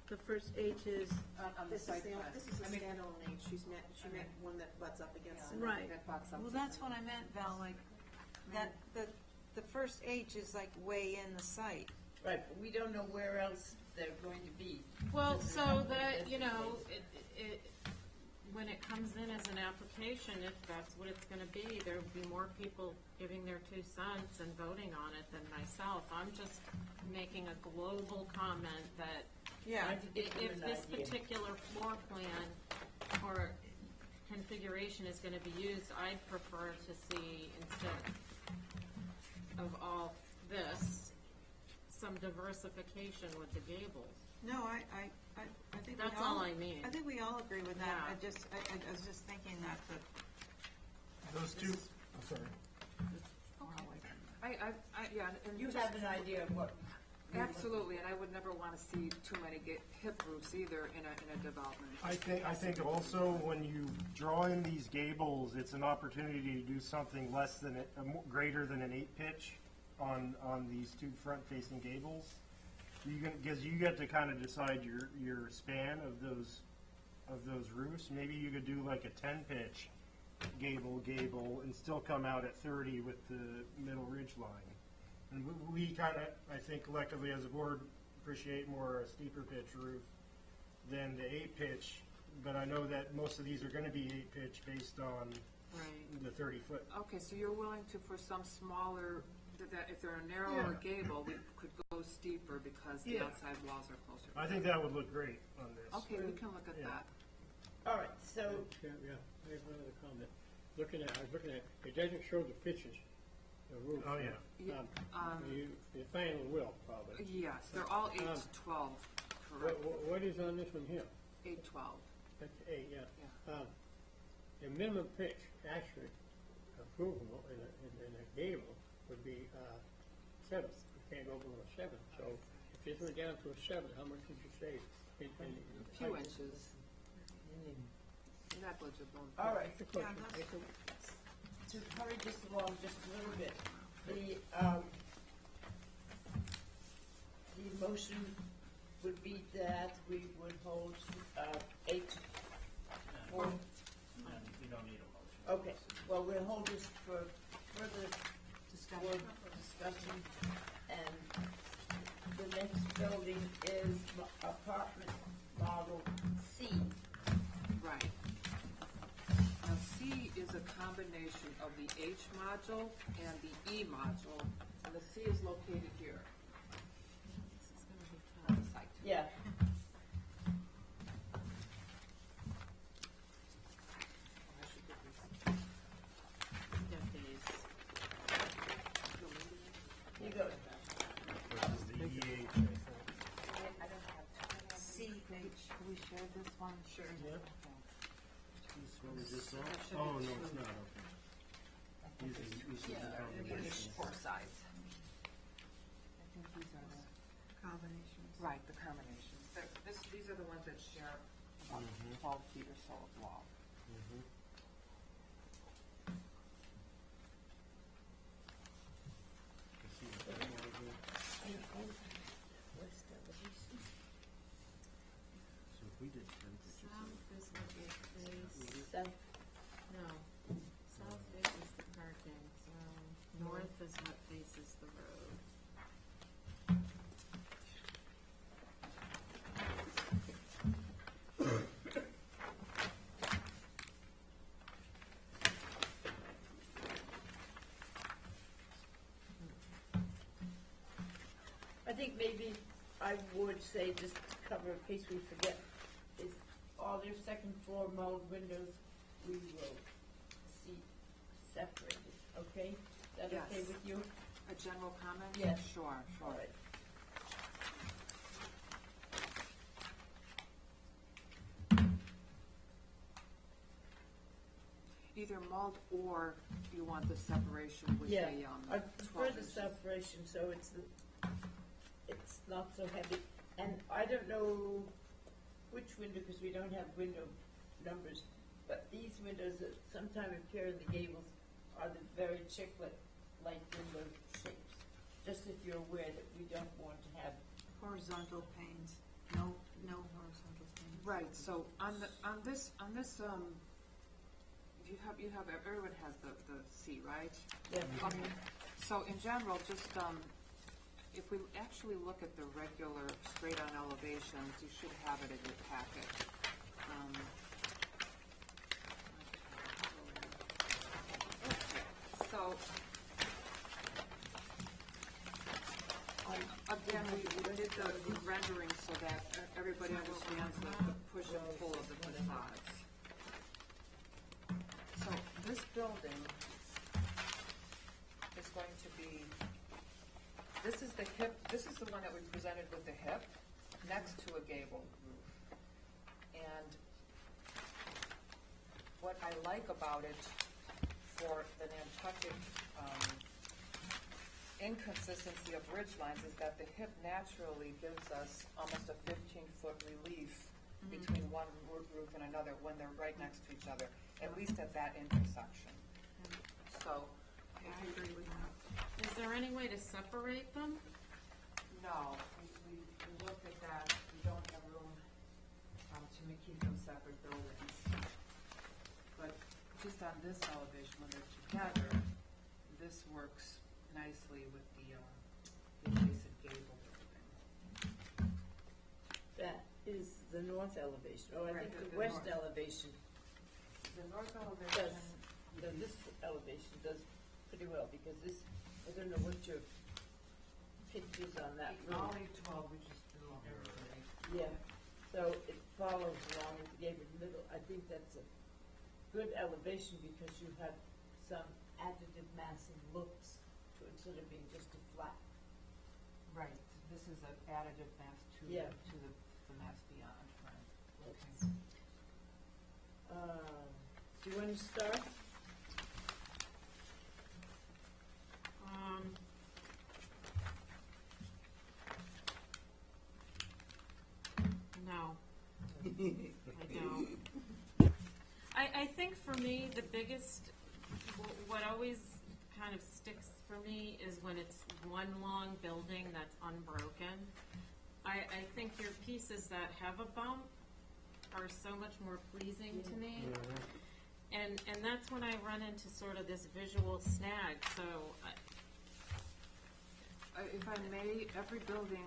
the first H is. on the This is site the, plan. this is a I mean, standalone H. She meant one that butts up against it. Right. that box up Well, to that's the- what I meant, Val, like, that, the first H is like way in the site. Right, but we don't know where else they're going to be. Well, Because so there's no that, you know, designated. when it comes in as an application, if that's what it's gonna be, there'll be more people giving their 2 cents and voting on it than myself. I'm just making a global comment that Yeah. I think it's if an this idea. particular floor plan or configuration is gonna be used, I'd prefer to see, instead of all this, some diversification with the gables. No, I think we all. That's all I mean. I think we all agree with that. Yeah. I was just thinking that, Those two, sorry. Yeah, and You just- have an idea of what. Absolutely, and I would never wanna see too many hip roofs either in a development. I think also when you draw in these gables, it's an opportunity to do something less than, greater than an 8 pitch on these 2 front-facing gables. Because you get to kind of decide your span of those roofs. Maybe you could do like a 10 pitch gable, and still come out at 30 with the middle ridge line. And we kind of, I think collectively as a board, appreciate more a steeper pitch roof than the 8 pitch. But I know that most of these are going to be 8 pitch based on Right. the 30-foot. Okay, so you're willing to, for some smaller, that if they're a narrower Yeah. gable, we could go steeper because the Yeah. outside walls are closer. I think that would look great on this. Okay, we can look at Yeah. that. All right, so, Yeah, I have one other comment. I was looking at, it doesn't show the pitches, the roof. Oh, yeah. Yeah, You finally will, probably. Yes, they're all 8 to 12, correct, What is on this one here? 8, 12. That's 8, yeah. Yeah. The minimum pitch, actually, approvable in a gable would be 7. You can't go below a 7. So if this went down to a 7, how much did you save? A few inches. Negligible. All right, That's the Yeah, question. that's- I think- to hurry this along just a little bit, the motion would be that we would hold, eight, four, And you don't need a motion. okay, well, we'll hold this for further Discussion. discussion, and the next building is apartment model C. Right. Now, C is a combination of the H module and the E module, and the C is located here. This is gonna be On tough. the site. Yeah, I should get these. Get these. you go. Versus the EH, I think. I don't have. CH. Can we share this one? Sure. Yeah. This one is this all? Oh, no, it's not, okay. These are the combinations. Four sides. I think these are the. Combinations. Right, the combinations. These are the ones that share about 12 feet or so of wall. Mhm. I see the thing over there. West elevation. So if we did 10 pictures South is what you face, South, no, south faces the parking, so north is what faces the road. I think maybe I would say, just to cover in case we forget, is all their second floor mold windows, we will see separated, okay? Is that okay Yes. with you? A general comment? Yes. Sure, All sure. right. Either mold or you want the separation with Yeah, a, I 12 prefer the inches. separation, so it's not so heavy. And I don't know which window, because we don't have window numbers, but these windows that sometimes appear in the gables are the very chiclet-like window shapes. Just if you're aware that we don't want to have, Horizontal panes. No horizontal panes. Right, so on this, you have, everyone has the C, right? yeah, Okay, so in general, just, if we actually look at the regular straight-on elevations, you should have it in your packet. Okay, so, again, we did the rendering so that everybody understands the push and pull of the facades. So this building is going to be, this is the hip, this is the one that we presented with the hip, next to a gable roof. And what I like about it for the Nantucket inconsistency of ridge lines is that the hip naturally gives us almost a 15-foot relief between one roof and another when they're right next to each other, at least at that intersection. So, Yeah, I agree with that. Is there any way to separate them? no, we looked at that, we don't have room to keep them separate buildings. But just on this elevation, when they're together, this works nicely with the adjacent gable building. that is the north elevation. Oh, I Right, think the the west north. elevation The north does, elevation, this elevation does pretty well, because this, I don't know what your pictures on that room. only 12, we just drew everything. Yeah, so it follows along with the gable middle. I think that's a good elevation because you have some additive massing looks to it, instead of being just a flat. Right, this is an additive mass to, Yeah. to the mass beyond, right? Okay. Do you want to start? No, I don't. I think for me, the biggest, what always kind of sticks for me is when it's one long building that's unbroken. I think your pieces that have a bump are so much more pleasing to me. And that's when I run into sort of this visual snag, so, If I may, every building,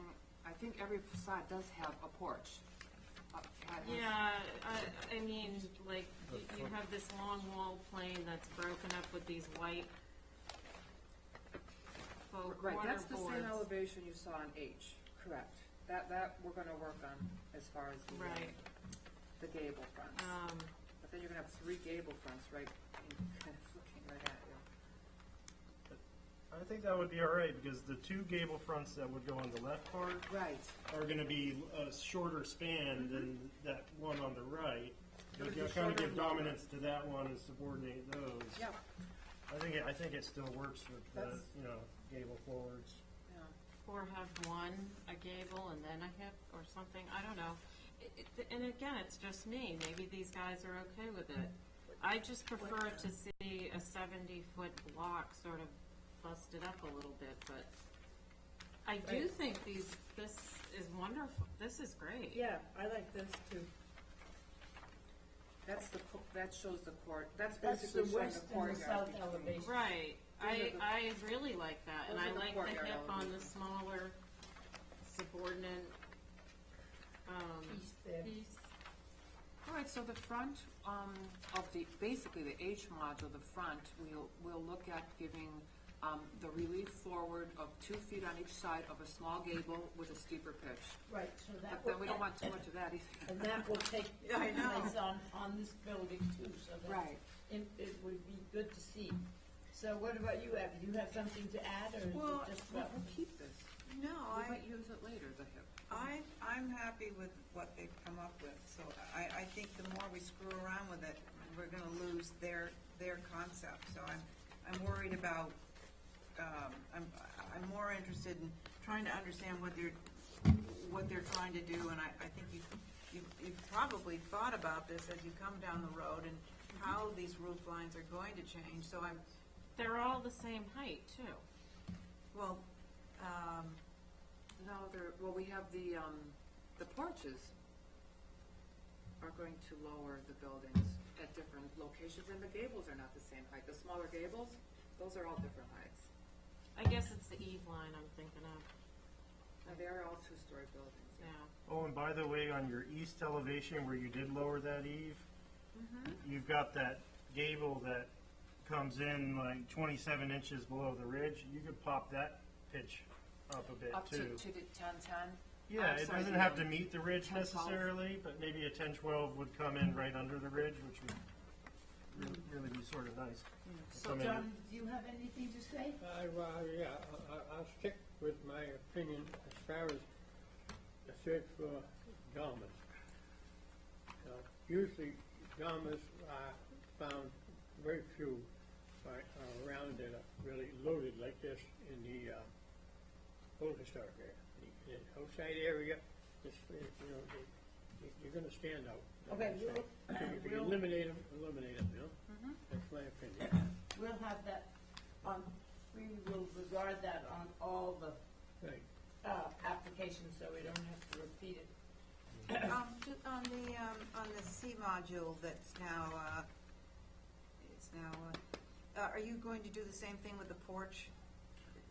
I think every facade does have a porch. yeah, I mean, like, you have this long wall plane that's broken up with these white faux Right, corner that's the same boards. elevation you saw on H, correct. That we're gonna work on as far as Right. the gable fronts. But then you're gonna have three gable fronts, right, kind of looking right at you. I think that would be all right, because the two gable fronts that would go on the left part Right. are gonna be a shorter span than that one on the right. It would be You'll kind shorter of give and longer. dominance to that one and subordinate those. Yeah, I think it still works with the, That's- gable forwards. yeah. Or have one, a gable, and then a hip, or something, I don't know. And again, it's just me, maybe these guys are okay with it. I just prefer to see a 70-foot block sort of busted up a little bit, but I do think this is wonderful, this is great. Yeah, I like this too. That shows the court, that's That's the basically showing west the and the courtyard. south between- elevation. Right, Those are the- I really like that, and those I are the like the courtyard hip on the elevations. smaller subordinate, Piece there. piece. All right, so the front, of basically the H module, the front, we'll look at giving, the relief forward of 2 feet on each side of a small gable with a steeper pitch. Right, so that But then we don't will, want too much of that either. and that will take I know. place on this building too, so that Right. it would be good to see. So what about you, Abby? Do you have something to add, or is Well, it just We'll about? keep this. No, We might use it later, the hip. I'm happy with what they've come up with, so I think the more we screw around with it, we're gonna lose their concept, so I'm worried about, I'm more interested in trying to understand what they're trying to do, and I think you've probably thought about this as you come down the road and how these roof lines are going to change, so They're all the same height, too. well, No, we have the porches are going to lower the buildings at different locations, and the gables are not the same height. The smaller gables, those are all different heights. I guess it's the eve line I'm thinking of, Now, they're all two-story buildings. yeah. Oh, and by the way, on your east elevation where you did lower that eave, you've got that gable that comes in like 27 inches below the ridge. You could pop that pitch up a bit Up to too. the 10-10? Yeah, I'm it sorry, doesn't the, have to meet the ridge 10-12. necessarily, but maybe a 10-12 would come in right under the ridge, which would really be sort of nice. So, Come in- John, do you have anything to say? I'll stick with my opinion as far as the third floor dormers. Usually dormers are found, very few are around that are really loaded like this in the old historic area. The outside area, you're gonna stand out. Okay, So if you we'll- eliminate them, That's my opinion. We'll have that on, we will regard that on all the Right. applications, so we don't have to repeat it. just on the C module that's now, are you going to do the same thing with the porch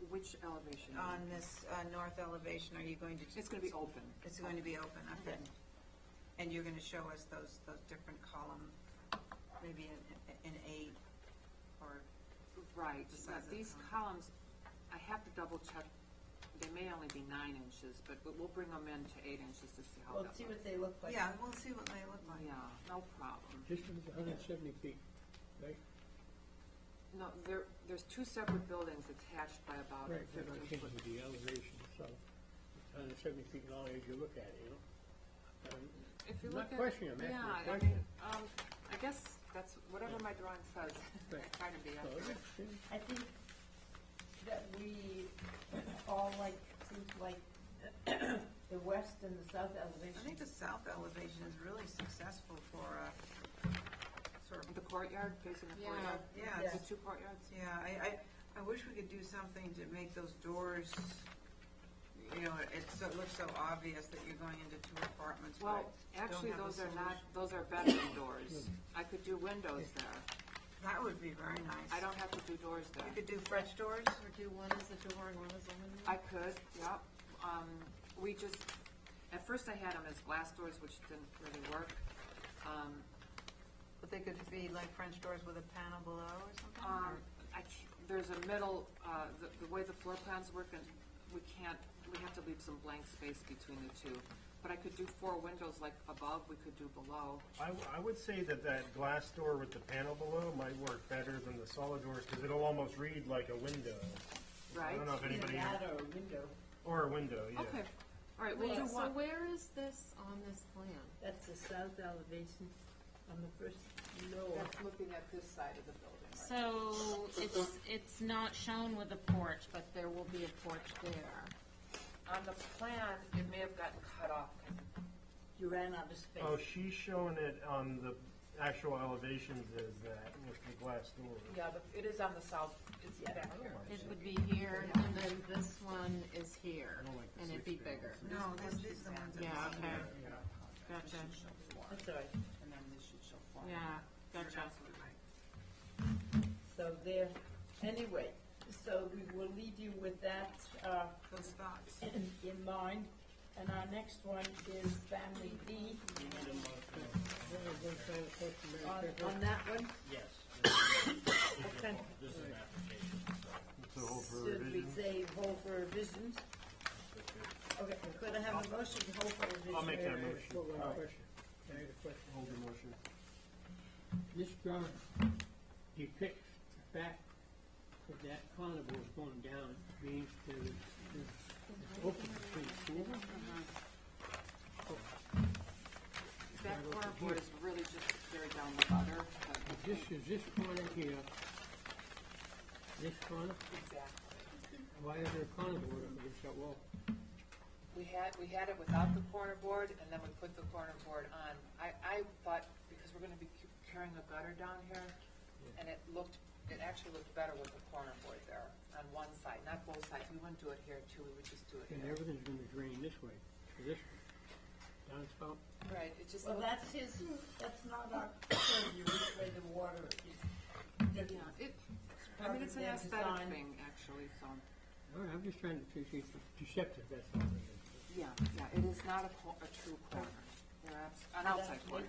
Which elevation? on this, north elevation? Are you going to? It's gonna be open. It's going to be open, okay. And you're gonna show us those different column, maybe in 8 or, Right. The Now, size of these the columns, I have to double check. They may only be 9 inches, but we'll bring them in to 8 inches to see how We'll that see looks. what they look like. yeah, we'll see what they look like. Yeah, no problem. This one's 170 feet, right? No, there's 2 separate buildings attached by about Right, but I'm 15 foot. changing the elevation, so it's 170 feet long as you look at it, If you I'm look not at questioning, I'm yeah, asking a I question. mean, I guess that's whatever my drawing says. Right. I try to be So, accurate. yeah, I think that we all seems like the west and the south I elevation. think the south elevation is really successful for Sort of. The courtyard, facing the Yeah. courtyard? Yeah, Yeah. The two courtyards? Yeah, I wish we could do something to make those doors, you know, it looks so obvious that you're going into two apartments, but I Well, don't actually, have a those are solution. not, those are bedroom doors. I could do windows there. That would be very nice. I don't have to do doors there. You could do French doors? Or do one as a door and one as a window? I could, yep. We just, at first I had them as glass doors, which didn't really work. But they could be like French doors with a panel below or something? There's a middle, the way the floor plans work, and we have to leave some blank space between the two. But I could do 4 windows like above, we could do below. I would say that glass door with the panel below might work better than the solid doors, because it'll almost read like a window. I Right? don't know if Either anybody, that or a window. or a window, yeah. Okay, all right, we'll Wait, do so one. where is this on this plan? That's the south elevation on the first floor. That's looking at this side of the building, right? So it's not shown with a porch, but there will be a porch there. On the plan, it may have gotten cut off. You ran out of space. Oh, she's showing it on the actual elevations as that, with the glass door. Yeah, it is on the south, it's Yeah. back here. It would be here, and then this one is here, I don't like the and it'd be 6 bigger. No, these are the ones that. Yeah, okay, Yeah. gotcha, That's all right. And then this should show four. yeah, gotcha. So there, anyway, so we will leave you with that, Those thoughts. in mind. And our next one is Family D. On that one, Yes, this okay. is an application, so. So hold for Should we revision. say hold for revisions? Okay, could I have a motion to hold for revision? I'll make that motion. One question. Can I ask a question? Hold the motion. This drawing depicts the fact that that carnival is going down, means it's open between school. That corner board is really just very down the gutter. Is this corner here, this corner, Exactly. why is there a corner board up against that wall? We had it without the corner board, and then we put the corner board on. I thought, because we're gonna be carrying a gutter down here, and it actually looked better with the corner board there on one side, not both sides. We wouldn't do it here too, we would just do it And here. everything's gonna drain this way, to this way. Downspout? Right, it just Well, looked, that's not our purview, which way the water is. yeah, I mean, it's an Their aesthetic design. thing, actually, so, All right, I'm just trying to see if it's deceptive, that's all it is. yeah, it is not a true corner. They're an outside corner.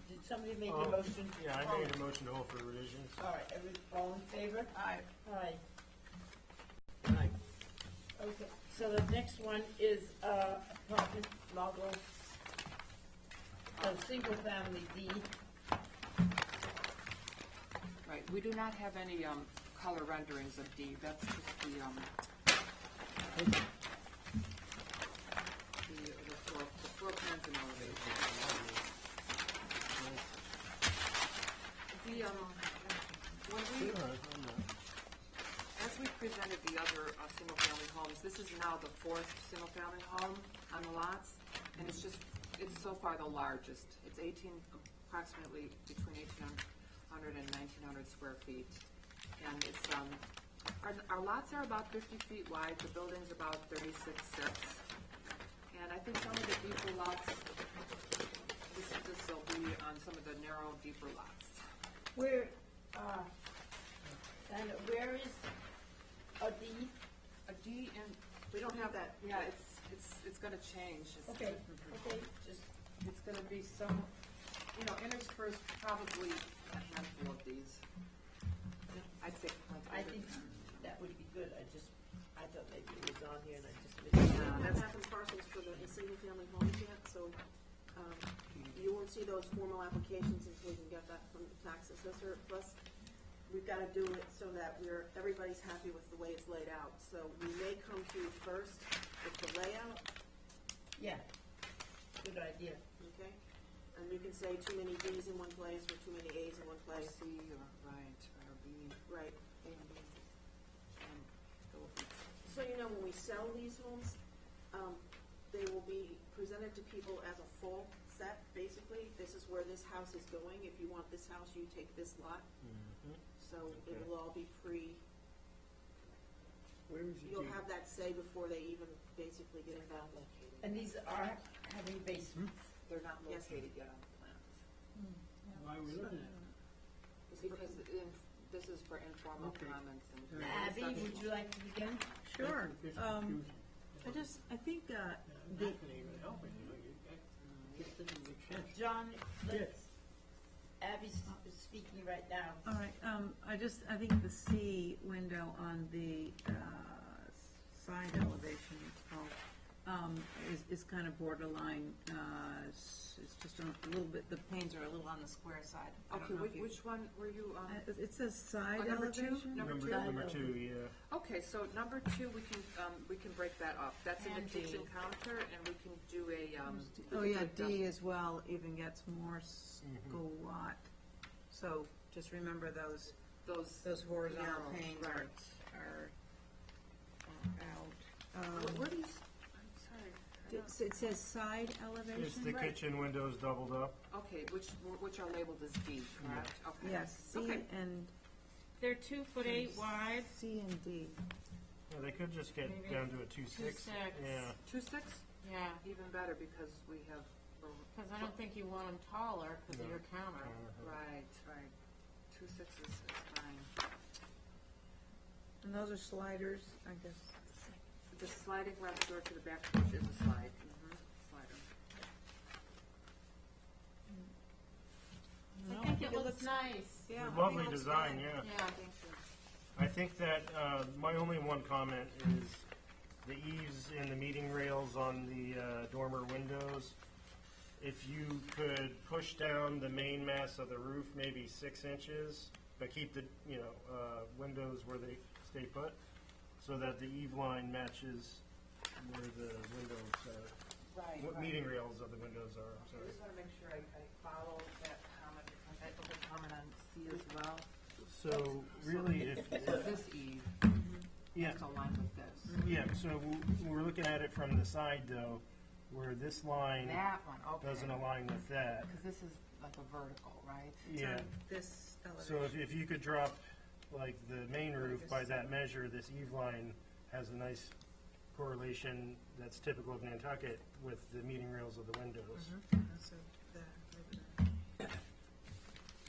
Did somebody make a motion? Yeah, I made a motion to hold for revisions. All right, all in favor? Aye. Aye. Okay, so the next one is, apartment model, single family D. Right, we do not have any, color renderings of D, that's just the floor plans and elevation. When we, as we presented the other, single-family homes, this is now the 4th single-family home on the lots, and it's so far the largest. It's approximately between 1,800 and 1,900 square feet. And it's, our lots are about 50 feet wide, the building's about 36.6. And I think some of the deeper lots, this will be on some of the narrow, deeper lots. Where, and where is a D? A D and, We don't have that. yeah, it's gonna change. Okay, just, It's gonna be some, interspersed probably a handful of these. I'd say. I think that would be good, I thought maybe it was on here and I just missed it. We don't have parcels for the single-family homes yet, so, you won't see those formal applications until we can get that from the tax assessor. Plus, we've gotta do it so that everybody's happy with the way it's laid out. So we may come to you first with the layout, Yeah, good idea. okay? And you can say too many Ds in one place or too many As in one place. C or, right, or B, Right. A and B. So when we sell these homes, they will be presented present it to people as a full set, basically. This is where this house is going. If you want this house, you take this lot. So it will all be Where is the you'll gate? have that say before they even basically get involved. And these are having basements. They're not Yes. located yet on the plans. Why are we looking at it? Because this is for informal Okay. comments and. Abby, would you like to begin? Sure. This is confusing. I think, That's not gonna even help it, you know, that doesn't make sense. John, Yes. let's, Abby's speaking right now. all right, I think the C window on the, side elevation, it's called, is kind of borderline, it's just a little bit, the panes are a little on the square side. I don't Okay, know if you- which one were you, It says side number two? elevation? Number two? Number two, yeah. okay, so number two, we can break that up. That's in the And D. kitchen counter, and we can do a, we Oh, can yeah, break down- D as well even gets more squat. So just remember those Those, horizontal narrow, panes right. are out. What are these, I'm sorry. I don't- It says side elevation? It's the Right. kitchen windows doubled up. Okay, which are labeled as D, correct? Okay. Yes, C Okay. and, They're 2'8" wide. C and D. Yeah, they could just get Maybe down to a 2.6. 2.6. Yeah. 2.6, Yeah, even better because we have, because I don't think you want them taller because of your counter. right. 2.6 is fine. And those are sliders, I guess. The sliding garage door to the back porch is a slide, slider. I think it looks nice. Yeah. Lovely design, yeah. Yeah. Thank you. I think that my only one comment is the eaves and the meeting rails on the dormer windows. If you could push down the main mass of the roof maybe 6 inches, but keep the windows where they stay put, so that the eave line matches where the windows are. Right, What meeting rails of the windows are. I'm I sorry. just want to make sure I follow that comment because I put the comment on C as well. So really, if So this eve yeah. has to align with this. Yeah, so we're looking at it from the side though, where this line That one, okay. doesn't align with that. Because this is like a vertical, right? Yeah, This so elevation. if you could drop like the main roof by that measure, this eave line has a nice correlation that's typical of Nantucket with the meeting rails of the windows. So that,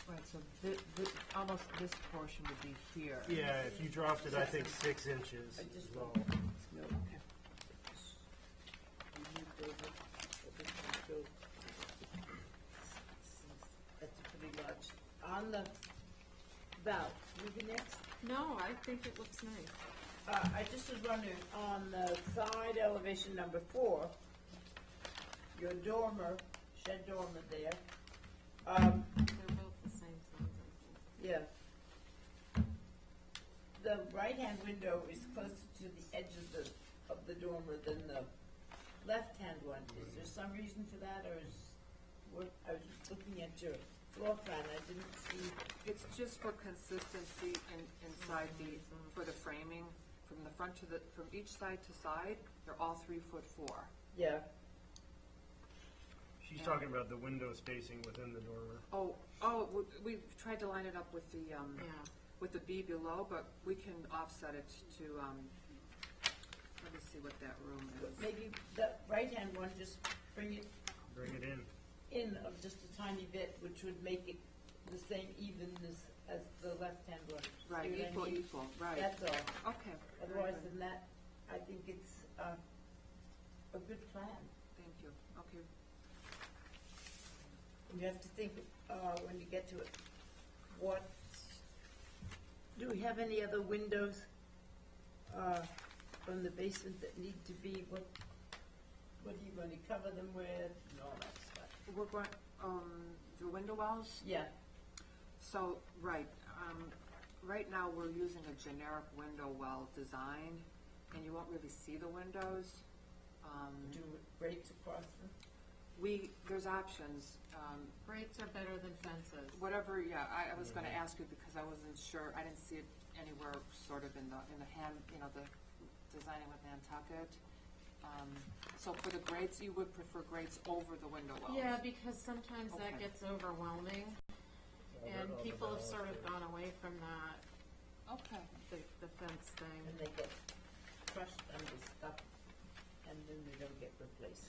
Right, so almost this portion would be here. Yeah, if you dropped it, I think 6 inches as well. That's pretty large. On the Val, maybe next? No, I think it looks nice. I just was wondering, on the side elevation number 4, your dormer, shed dormer there, They're both the same size, I think. yeah. The right-hand window is closer to the edge of the dormer than the left-hand one. Is there some reason for that, or I was just looking at your floor plan, I didn't see, It's just for consistency inside for the framing, from the front to from each side to side, they're all 3'4". yeah. She's talking about the window spacing within the dormer. We've tried to line it up with the, Yeah. with the B below, but we can offset it to, let me see what that room is. Maybe the right-hand one, just bring it Bring it in. in of just a tiny bit, which would make it the same evenness as the left-hand one. See Right, what I mean? equal, right. That's all. Okay. very Otherwise good. than that, I think it's a good plan. Thank you, okay. You have to think, when you get to it, do we have any other windows, from the basement that need to be, what are you going to cover them with, and all that stuff? We're going, the window wells? Yeah, So, right, right now we're using a generic window well design, and you won't really see the windows. do rates across them? There's options, Grates are better than fences. whatever, yeah, I was gonna ask you because I wasn't sure, I didn't see it anywhere sort of in the hand, the designing with Nantucket. So for the grates, you would prefer grates over the window wells? Yeah, because sometimes that Okay. gets overwhelming, and people have sort of gone away from that, Okay. the fence thing. And they get crushed under stuff, and then they don't get replaced.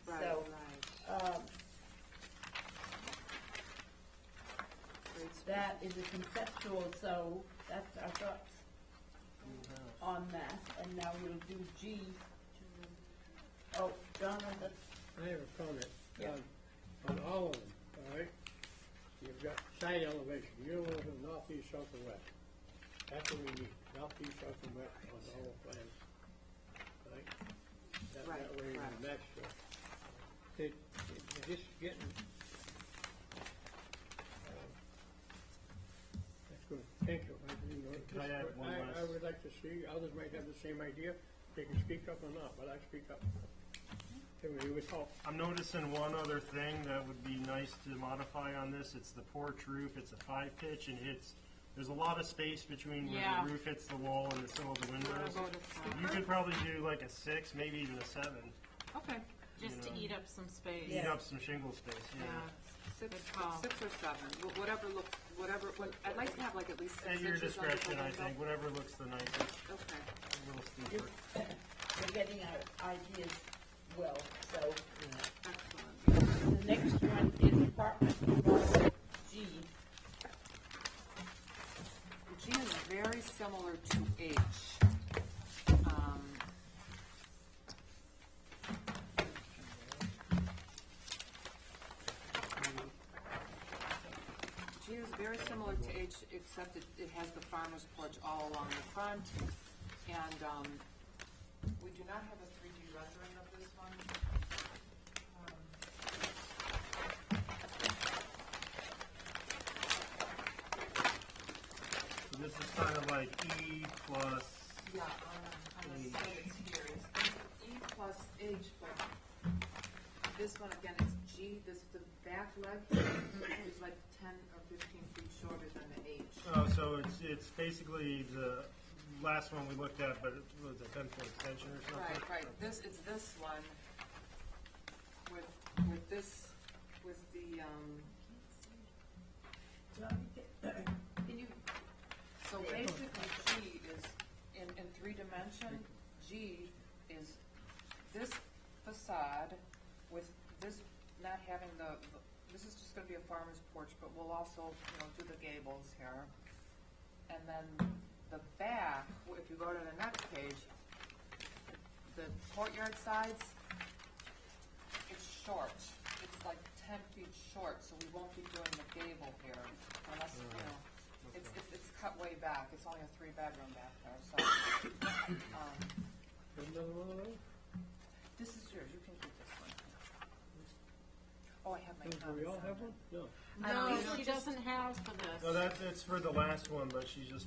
Right, So, right. Grates- that is a conceptual, so that's our thoughts on that, and now we'll do G. Oh, Jonathan, I have a comment. Yeah. On all of them, all right? You've got side elevation, you want them northeast, south, and west. That's what we need, northeast, south, and west on the whole plan. Right? That Right, way correct. we match the, they're just getting, that's good, thank you. Could I add one I last- would like to see, others might have the same idea, they can speak up or not, but I speak up. It would help. I'm noticing one other thing that would be nice to modify on this. It's the porch roof. It's a 5-pitch and there's a lot of space between where Yeah. the roof hits the wall and the sill of the windows. Go to You could probably do like a 6, maybe even a 7. Okay, just to eat up some space. Eat up some shingle space, Yeah. six, Good call. 6 or 7, I'd like to have like at least 6 At your inches under the discretion, I window. think. Whatever looks the nicest. Okay. A little steeper. we're getting our ideas well, so Excellent. the next one is apartment number G. G is very similar to H. G is very similar to H, except it has the farmer's porch all along the front. And we do not have a 3D rendering of this one. So this is kind of like E plus. Yeah, on the H. side it's here, it's E plus H, but this one, again, it's G, the back leg is like 10 or 15 feet shorter than the H. Oh, so it's basically the last one we looked at, but it was a 10-foot extension or something? Right, it's this one with this, with the, Can you, so basically G is, in 3 dimension, G is this facade with this not having this is just gonna be a farmer's porch, but we'll also, do the gables here. And then the back, if you go to the next page, the courtyard sides, it's short. It's like 10 feet short, so we won't be doing the gable here unless, it's cut way back. It's only a 3-bedroom back there, so. Another one of those? This is yours, you can keep this one. Oh, I have my Do comments we all on have it. one? No. No, she doesn't have for this. No, it's for the last one, but she just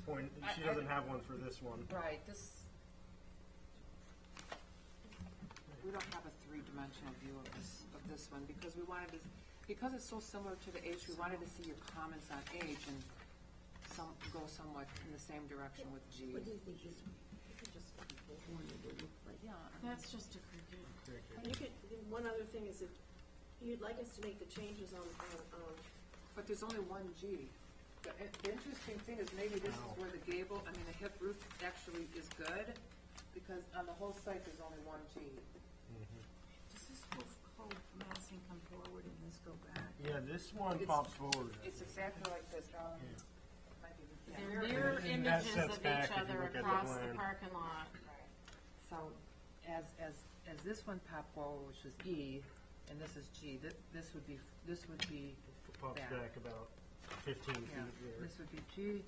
she doesn't have one for this one. Right, we don't have a 3-dimensional view of this one, because because it's so similar to the H, we wanted to see your comments on H and go somewhat in the same direction with G. what do you think this one will look like? Yeah. That's just a cricket. And you could, one other thing is if you'd like us to make the changes on But there's only one G. The interesting thing is maybe this is where the gable, the hip roof actually is good, because on the whole site, there's only one G. Does this whole massing come forward and this go back? Yeah, this one It's- pops forward. It's exactly like this. They're mirror And that images sets of back each if you other look at the across the plan. parking lot. So, as this one popped forward, which was E, and this is G, this would be Pops back. back about 15 feet Yeah, there. this would be G,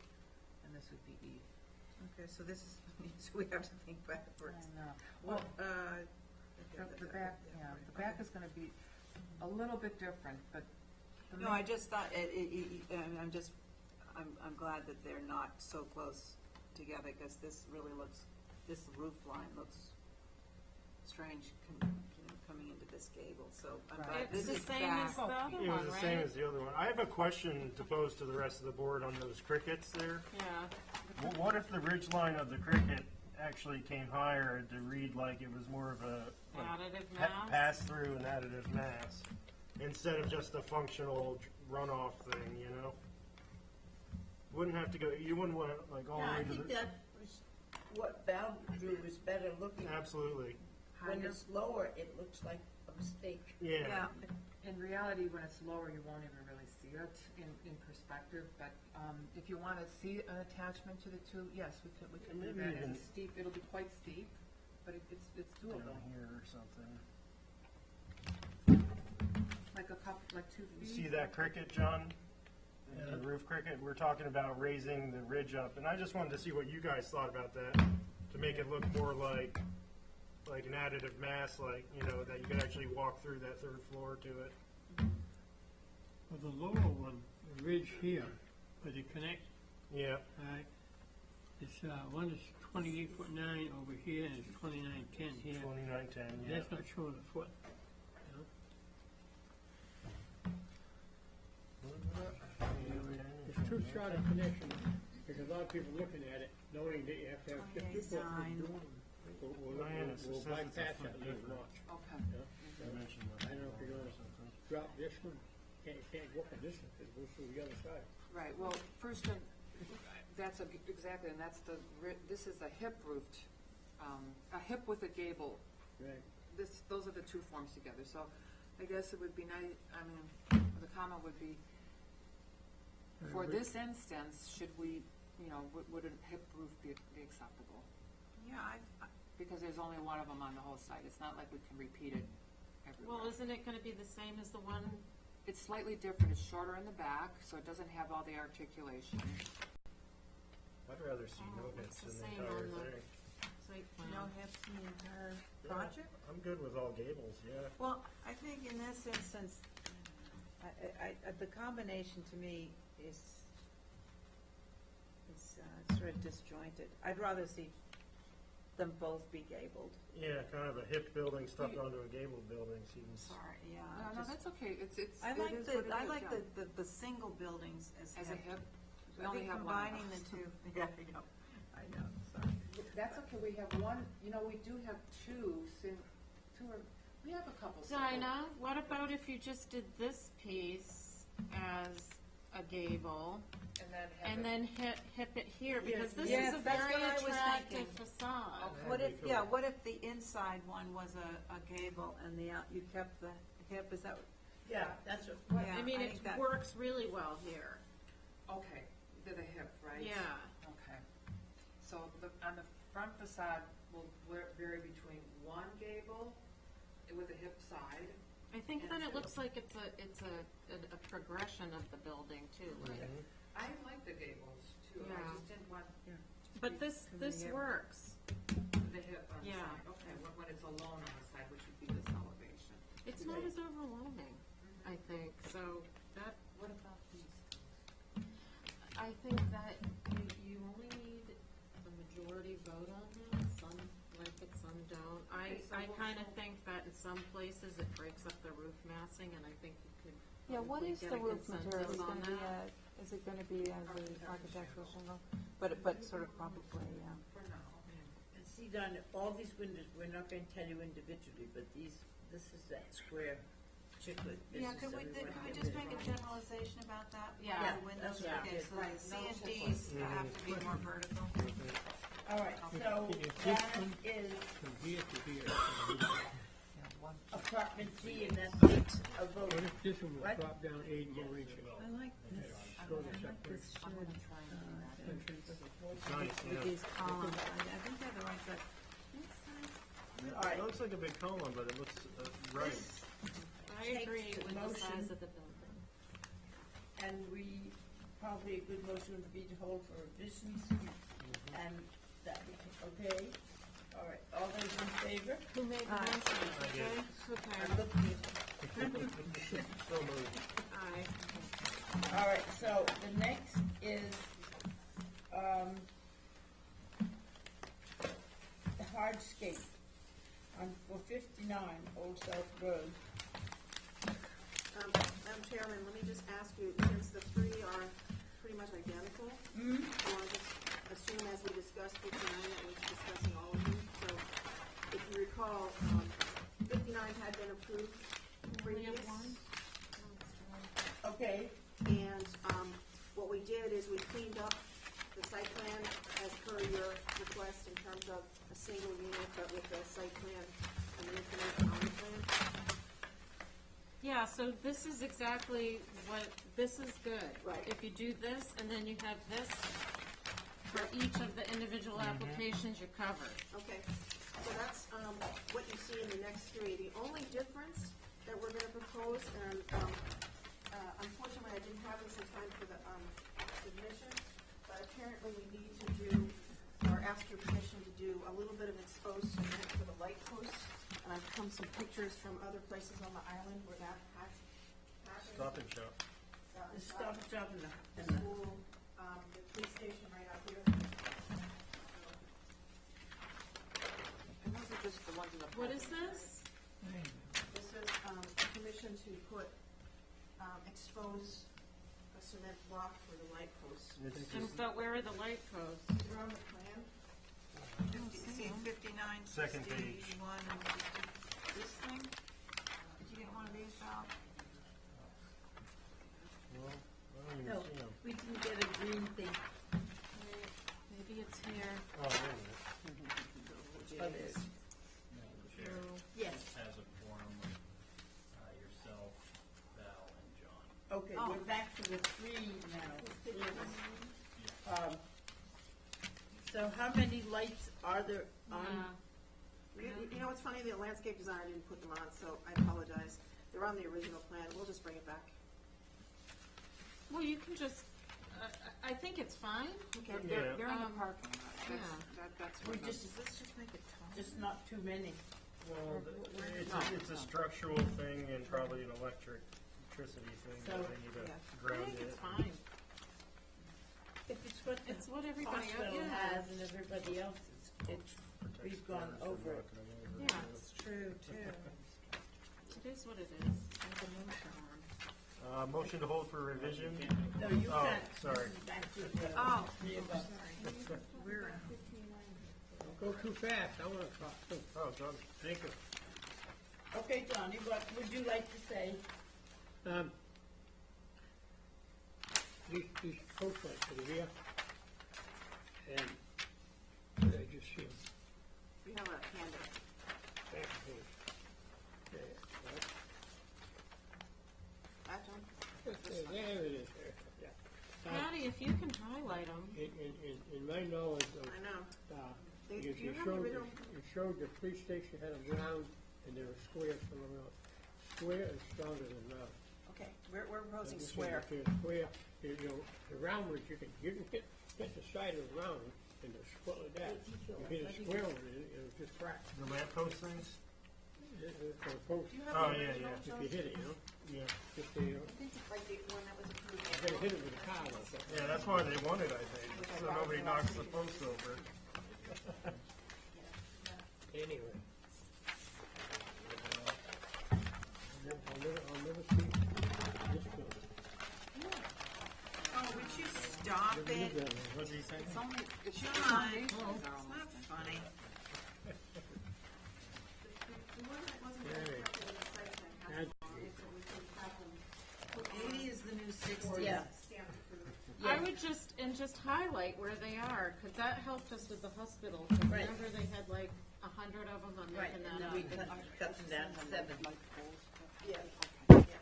and this would be E. Okay, so this is, so we have to think backwards. Well, Okay, the back, the back is gonna be a little bit different, but the No, I just thought, I'm glad that they're not so close together, because this really looks, this roof line looks strange, coming into this gable, so I'm glad It's this the is same back. as the other It one, was the same right? as the other one. I have a question to pose to the rest of the board on those crickets there. Yeah. What if the ridge line of the cricket actually came higher to read like it was more of a like, Additive mass? pass through and additive mass instead of just a functional runoff thing, you know? Wouldn't have to go, you wouldn't want it like all Yeah, the I way to think the. that was what Val drew is better looking. Absolutely. When it's lower, it looks like a mistake. Yeah. In reality, when it's lower, you won't even really see it in perspective, but, if you wanna see an attachment to the two, yes, we can do Maybe that as even- a steep, it'll be quite steep, but it's doable. Down here or something. Like a couple, like 2 You feet. see that cricket, John? The roof cricket? We're talking about raising the ridge up, and I just wanted to see what you guys thought about that to make it look more like an additive mass, like, you know, that you could actually walk through that third floor to it. Well, the lower one, the ridge here, where they connect, Yeah. alright, it's, one is 28'9" over here, and it's 29'10" here. 2910, yeah. That's not showing a foot, you know? It's too short a connection, because a lot of people looking at it, knowing that you have to have 50 foot. Diane, it We'll says it's a bypass foot that little different. notch. Okay. you know? You mentioned I don't know if you're gonna something. drop this one, can't go up on this one, because it goes through the other side. Right, well, first, that's exactly, and that's this is a hip roofed, a hip with a gable. Right. Those are the two forms together, so I guess it would be nice, I mean, the comment would be, for this instance, should we, you know, would a hip roof be acceptable? Yeah, Because there's only one of them on the whole site, it's not like we can repeat it everywhere. Well, isn't it gonna be the same as the one? It's slightly different, it's shorter in the back, so it doesn't have all the articulation. I'd rather see no Oh, it's hits the in the same entire on the- thing. Site No plan. hips in the entire Yeah, project? I'm good with all gables, yeah. Well, I think in this instance, the combination to me is sort of disjointed. I'd rather see them both be gabled. Yeah, kind of a hip building stuck onto a gable building seems. Sorry, yeah. No, just- that's okay, it's, I it like is what it I is, like yeah. the single buildings as As a hip, we I only think have one of combining the those. two, yeah, I know, sorry. That's okay, we have one, you know, we do have we have a couple. Dinah, what about if you just did this piece as a gable And then have and then hip it here, because this Yes, is a that's very what I was attractive thinking. facade. What That'd if, be yeah, cool. what if the inside one was a gable and you kept the hip, is that? Yeah, that's what. Yeah, I mean, I it think that- works really well here. Okay, the hip, right? Yeah. Okay. So on the front facade will vary between one gable with a hip side. I think then it looks like it's a progression of the building too, like. I like the gables too, I Yeah. just didn't want But this works. the hip on the Yeah. side. Okay, when it's alone on the side, which would be this elevation. It's not as overwhelming, I think, so that, What about these? I think that you only need the majority vote on that, some like it, some don't. Okay, so I we'll- kinda think that in some places it breaks up the roof massing, and I think you could Yeah, what probably is get the a roof consensus material? Is on gonna be that. is it gonna be as an architectural shingle? But sort of probably, For now. And see, Don, all these windows, we're not going to tell you individually, but this is that square chiclet Yeah, business could that we want to just get make rid a of. generalization about that? Yeah. Yeah, The windows, that's what I okay, did. so the Right, C no and shiplap. Ds have to be more vertical. All right, so If this that one- is From here to here. Yeah, one. apartment G, and that takes a vote. What if this one was What? dropped down 8 more inches? I like this, Show the I like separation. this I'm shed, gonna try and do that. entrance It's nice, with yeah. these columns. I think they're the right size. All right. It looks like a big column, but it looks right. I Takes agree the with the motion. size of the building. And we, probably a good motion would be to hold for revisions, and that, okay? All right, all those in favor? Who made the Aye. motion? I did. Okay, I'm looking at, So moved. aye. all right, so the next is, the hardscape on, for 59 Old South Road. Madam Chairman, let me just ask you, since the three are pretty much identical, you want to just assume, as we discussed 59, that was discussing all of them. So if you recall, 59 had been approved We have previous. one? Okay, And what we did is we cleaned up the site plan as per your request in terms of a single unit, but with the site plan and the information on the plan. Yeah, so this is exactly what, this is good. Right. If you do this, and then you have this for each of the individual applications, you're covered. Okay, so that's what you see in the next three. The only difference that we're gonna propose, and unfortunately, I didn't have this in time for the submission, but apparently we need to do, or ask your permission to do a little bit of exposed cement for the light posts. And I've come some pictures from other places on the island where that has happened. Stop and shop. the Stop and Shop in The the, school, the police station right out here. And those are just the ones in the. What is this? This is permission to put, expose a cement block for the light posts. But where are the light posts? They're on the plan. See 59, Second page. 61, this thing? Did you get one of these out? Well, I don't even no, see them. we didn't get a green thing. Maybe it's here. Oh, wait a minute. Oh, there. Madam Chair, Yes, has a forum with yourself, Val, and John. okay, we're back to the three now. Three of us. So how many lights are there on? You know what's funny, the landscape designer didn't put them on, so I apologize. They're on the original plan, we'll just bring it back. Well, you can just, I think it's fine. Okay. Yeah. They're in the Um, parking lot. That's We what. just, just not too many. Well, it's a structural thing and probably an electricity thing that So, they need to yeah. I ground think it. it's fine. If it's what the It's what everybody else, hospital yeah. has and everybody else, it's, we've gone over it. Yeah, It's true, too. it is what it is. There's a motion on. Motion to hold for revision. No, you Oh, can't. sorry. Back to the Oh. three of us. We're Don't go too fast, I wanna talk too. Oh, John. Thank you. Okay, Johnny, what would you like to say? These post lights are here, and I just see them We have a handout. back page. Okay, That, John? there it is, there, yeah. Patty, if you can highlight them. In my knowledge of, I know. you Do you you have the showed, original? you showed the police station had a round, and there were squares from around. Square is stronger than round. Okay, we're proposing This is square. the square, you know, the round ones, you can hit the side of the round, and they'll split like that. You hit a square one, it'll just crack. The lamppost things? For the post, Oh, yeah, yeah. if you hit it, you know, Yeah. just, you know, I think it's like the one that was approved. you gotta hit it with a car like that. Yeah, that's why they want it, I think, so nobody knocks the post over. Anyway. I'll never see this building. Oh, would you stop Never lived it? that way. What's he saying? It's only, it's just John, foundations it's are not almost in. funny. The one that wasn't Hey. reflected in the site plan has Add- to be, so we can have them put on 80 is the new 60. Yeah. stamp approved. I would just highlight where they are, cause that helped us with the hospital. 'Cause Right. remember they had like 100 of them, I'm Right, making and that then up. we cut them down to 7. Light poles, Yeah. okay, Yeah.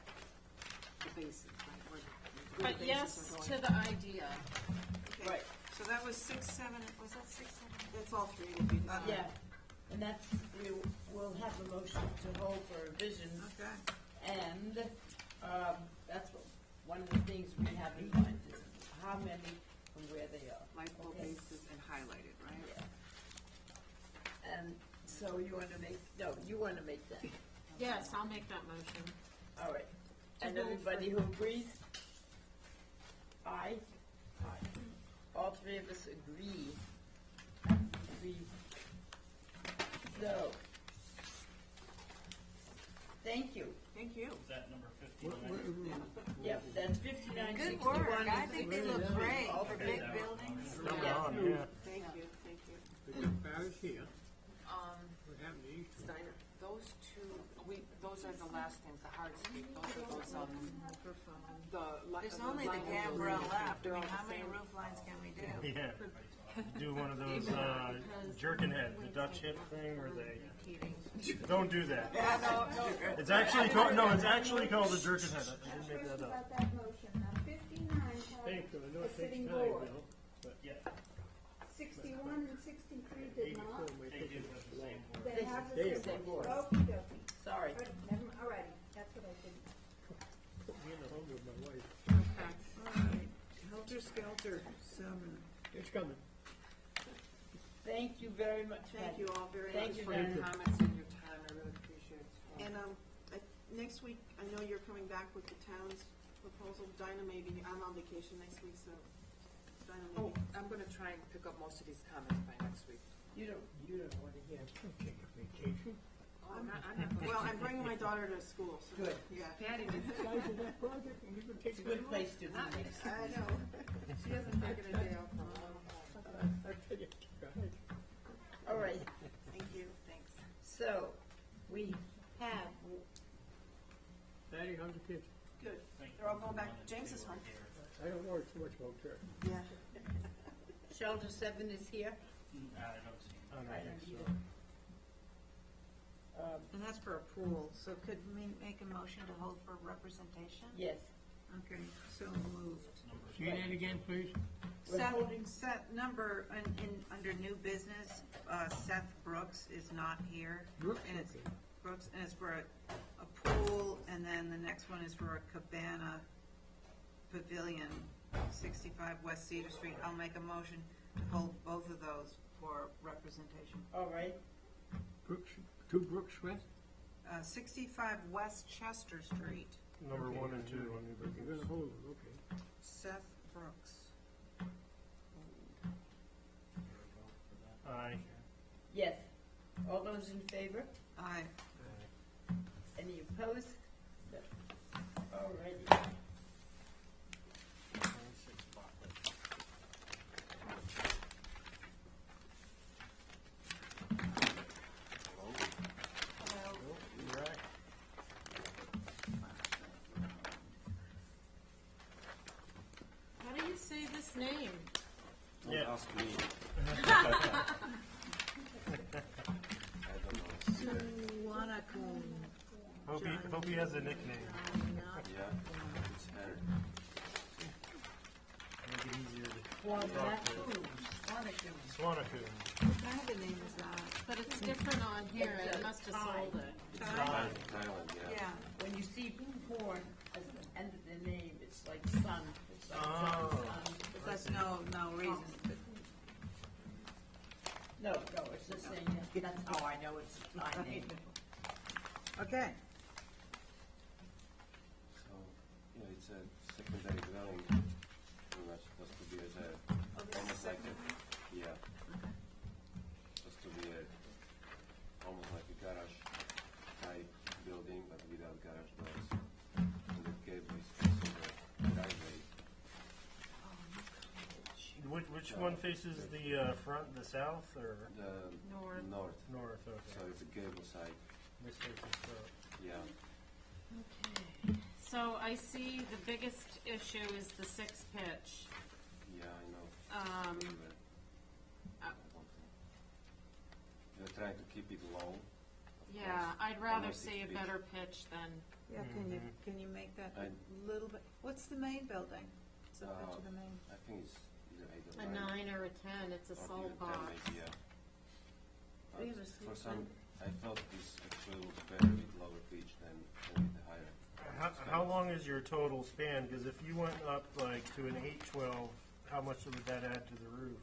the bases, right, where the But bases yes are to going. the idea. Okay. Right, So that was 6, 7, was that 6, 7? That's all three will be. yeah, and that's, we'll have a motion to hold for revision, Okay. and, that's what, one of the things we have in mind is how many and where they are. Light pole Okay. bases and highlighted, right? Yeah. And so you wanna make, no, you wanna make that, Yes, I'll make that motion. all right. To And hold everybody for- who agrees? Aye? Aye. All three of us agree. Agree. So, Thank you. Thank you. Is that number 59? Yep, that's 59, Good 61. work, I and think they look 63. great for Okay, big that was buildings. Come Yes. on, yeah. Thank you, thank you. We got Paris here, Um, what happened to these two? Steiner. those two, those are the last things, the hardscape, those are those, There's only the Gambrel left, I mean, how many roof lines can we do? Yeah. Do one of those jerkin head, the Dutch hip thing where they don't do that. Yeah, no, It's actually called it's actually called a jerkin head. I didn't make that up. About that motion, now 59 Thanks, I know has it a sitting takes time, board, Bill, but 61 and 63 did not. 84 may take us long. They have the They same have board. one. Okey dokey. Sorry. Alrighty, that's what I think. Put me in the home with my wife. Alright, Helter Skelter, 7. It's coming. Thank you very much, Thank Patty. you all very Thank much. you for very your much. comments and your time, I really appreciate it. And, next week, I know you're coming back with the town's proposal. Dinah maybe, I'm on vacation next week, so Dinah Oh, maybe. I'm gonna try and pick up most of these comments by next week. You don't want to hear. Take a vacation. Oh, I'm not going Well, I'm bringing my daughter to school, so. Good. Yeah. Patty, Size of that project, and you can take It's a good place to do this. I know. she hasn't taken a day off from home. I tell you, go ahead. All right, Thank you. Thanks. so we have, Patty, how's the kids? Good. Thank you They're all going for back wanting to James's home. hear. I don't worry too much about her. Yeah. Shelter 7 is here. I don't see him. I don't I don't think either. so. And that's for a pool, so could we make a motion to hold for representation? Yes. Okay, so moved. Number Say that again, please. We're Seth, holding- Seth, number, under new business, Seth Brooks is not here. Brooks, And it's, okay. Brooks, and it's for a pool, and then the next one is for a cabana pavilion, 65 West Cedar Street. I'll make a motion to hold both of those for representation. All right, Brooks, 2 Brooks West? 65 West Chester Street, Number Okay, 1 and 2 on your You're business. gonna hold them, okay. Seth Brooks. Aye. yes. All those in favor? Aye. Any opposed? No. All righty. 26 Bartlett. Oh, you're right. How do you say this name? Don't Yeah. ask me. I don't know. Suwanakun. Hope he has a nickname. Yeah, it's her. Make it easier to Swanakoo. Swanakoo. What kind of a name is that? But it's different on here, and it must have sold it. It's Thailand, yeah. Yeah. When you see corn as the end of the name, it's like son. It's like John's Oh. son. But that's no reason. But No, it's just saying, that's how I know it's my name. Okay. So, yeah, it's a secondary dwelling. Pretty much supposed to be as a, almost like a, yeah. Supposed to be a, almost like a garage type building, but without garage doors. And the gable is facing the driveway. Which one faces the front, the south, or The North. north? So Okay. it's a gable side, This faces front. yeah. Okay. So I see the biggest issue is the 6 pitch. Yeah, I know. Um, They're trying to keep it low. of yeah, course. I'd rather Almost see a 6 feet. better pitch than, Yeah, can you make that a little bit, what's the main building? What's the pitch of the main? I think it's either 8 a or 9. 9 or a 10, it's a or soul even 10 box. maybe, yeah. We have a For sleep some, I felt this actually looks better with lower pitch than with the higher. How long is your total span? Because if you went up like to an 812, how much would that add to the roof?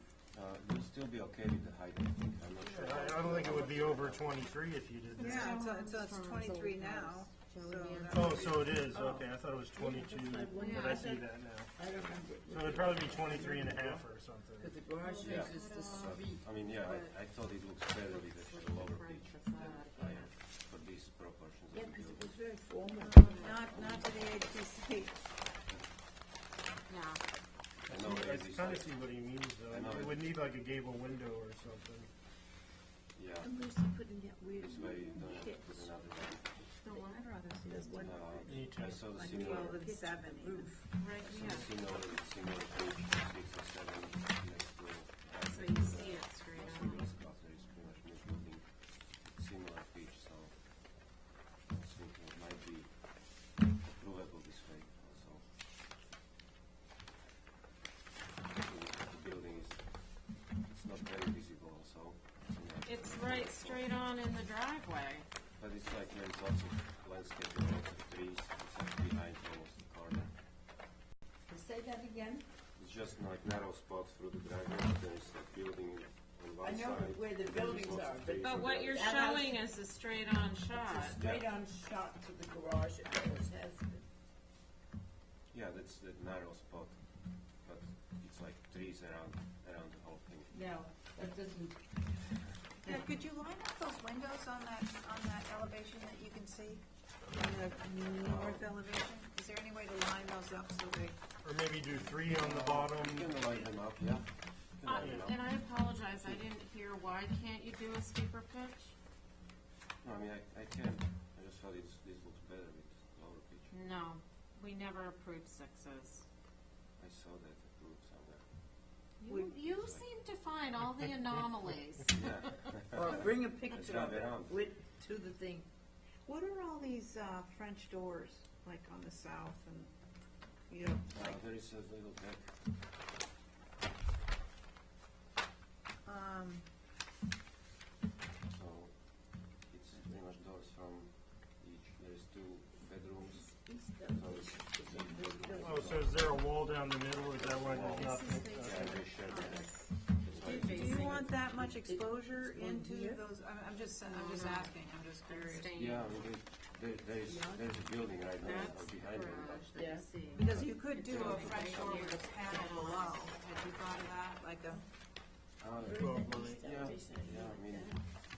It will still be okay with the height, I think. I'm not sure. I don't think it would be over 23 if you did that. Yeah, it's 23 now, so that Oh, would be- so it is, okay, I thought it was 22, but I see that now. I don't remember. So it'd probably be 23 and a half or something. Because the garage Yeah. faces the street. I mean, yeah, I thought it looks better with the lower pitch than higher for these proportions. Yeah, of the because it building. was like a gable window or something. Yeah, I'm just putting that weird this way you don't have to put hips. another one. No, I'd rather see the one, I saw the like similar, 12 and 7 even. Right I saw here, the similar page, 6 or 7 next to. so you see it straight on. But there is pretty much new building, similar pitch, so I was thinking it might be approvable this way also. The building is, it's not very visible also. It's right straight on in the driveway. But it's like there's lots of landscaping, lots of trees, it's like behind almost the corner. Say that again? It's just like narrow spot through the driveway, there's like building on I one know side. where the and there's buildings lots are, of but- trees But on what the you're other. That house- showing is a straight-on It's shot. a straight-on shot to the garage, it always has been. Yeah, that's the narrow spot, but it's like trees around the whole thing. No, that doesn't, Yeah, could you line up those windows on that elevation that you can see? On the north elevation? Is there any way to line those up so they, Or maybe do 3 on the bottom. You can light them up, yeah. You can light them up. And I apologize, I didn't hear, why can't you do a steeper pitch? No, I mean, I can, I just thought this looks better with lower pitch. No, we never approved sixes. I saw that approved somewhere. You seem to find all the anomalies. Yeah. or bring a Let's picture drive of it around. with, to the thing. What are all these, French doors, like on the south and, you know, like, There is a little deck. So it's pretty much doors from each. There's 2 bedrooms. Oh, so is there a wall down the middle? Is that why there's nothing? Yeah, they share that. do you want that much exposure into those, I'm just asking, I'm just curious. Yeah, I mean, there's a building right now That's the behind them. garage that you see. Because you could do a French door with a panel below. Had you thought of that, like a? Yeah, I mean,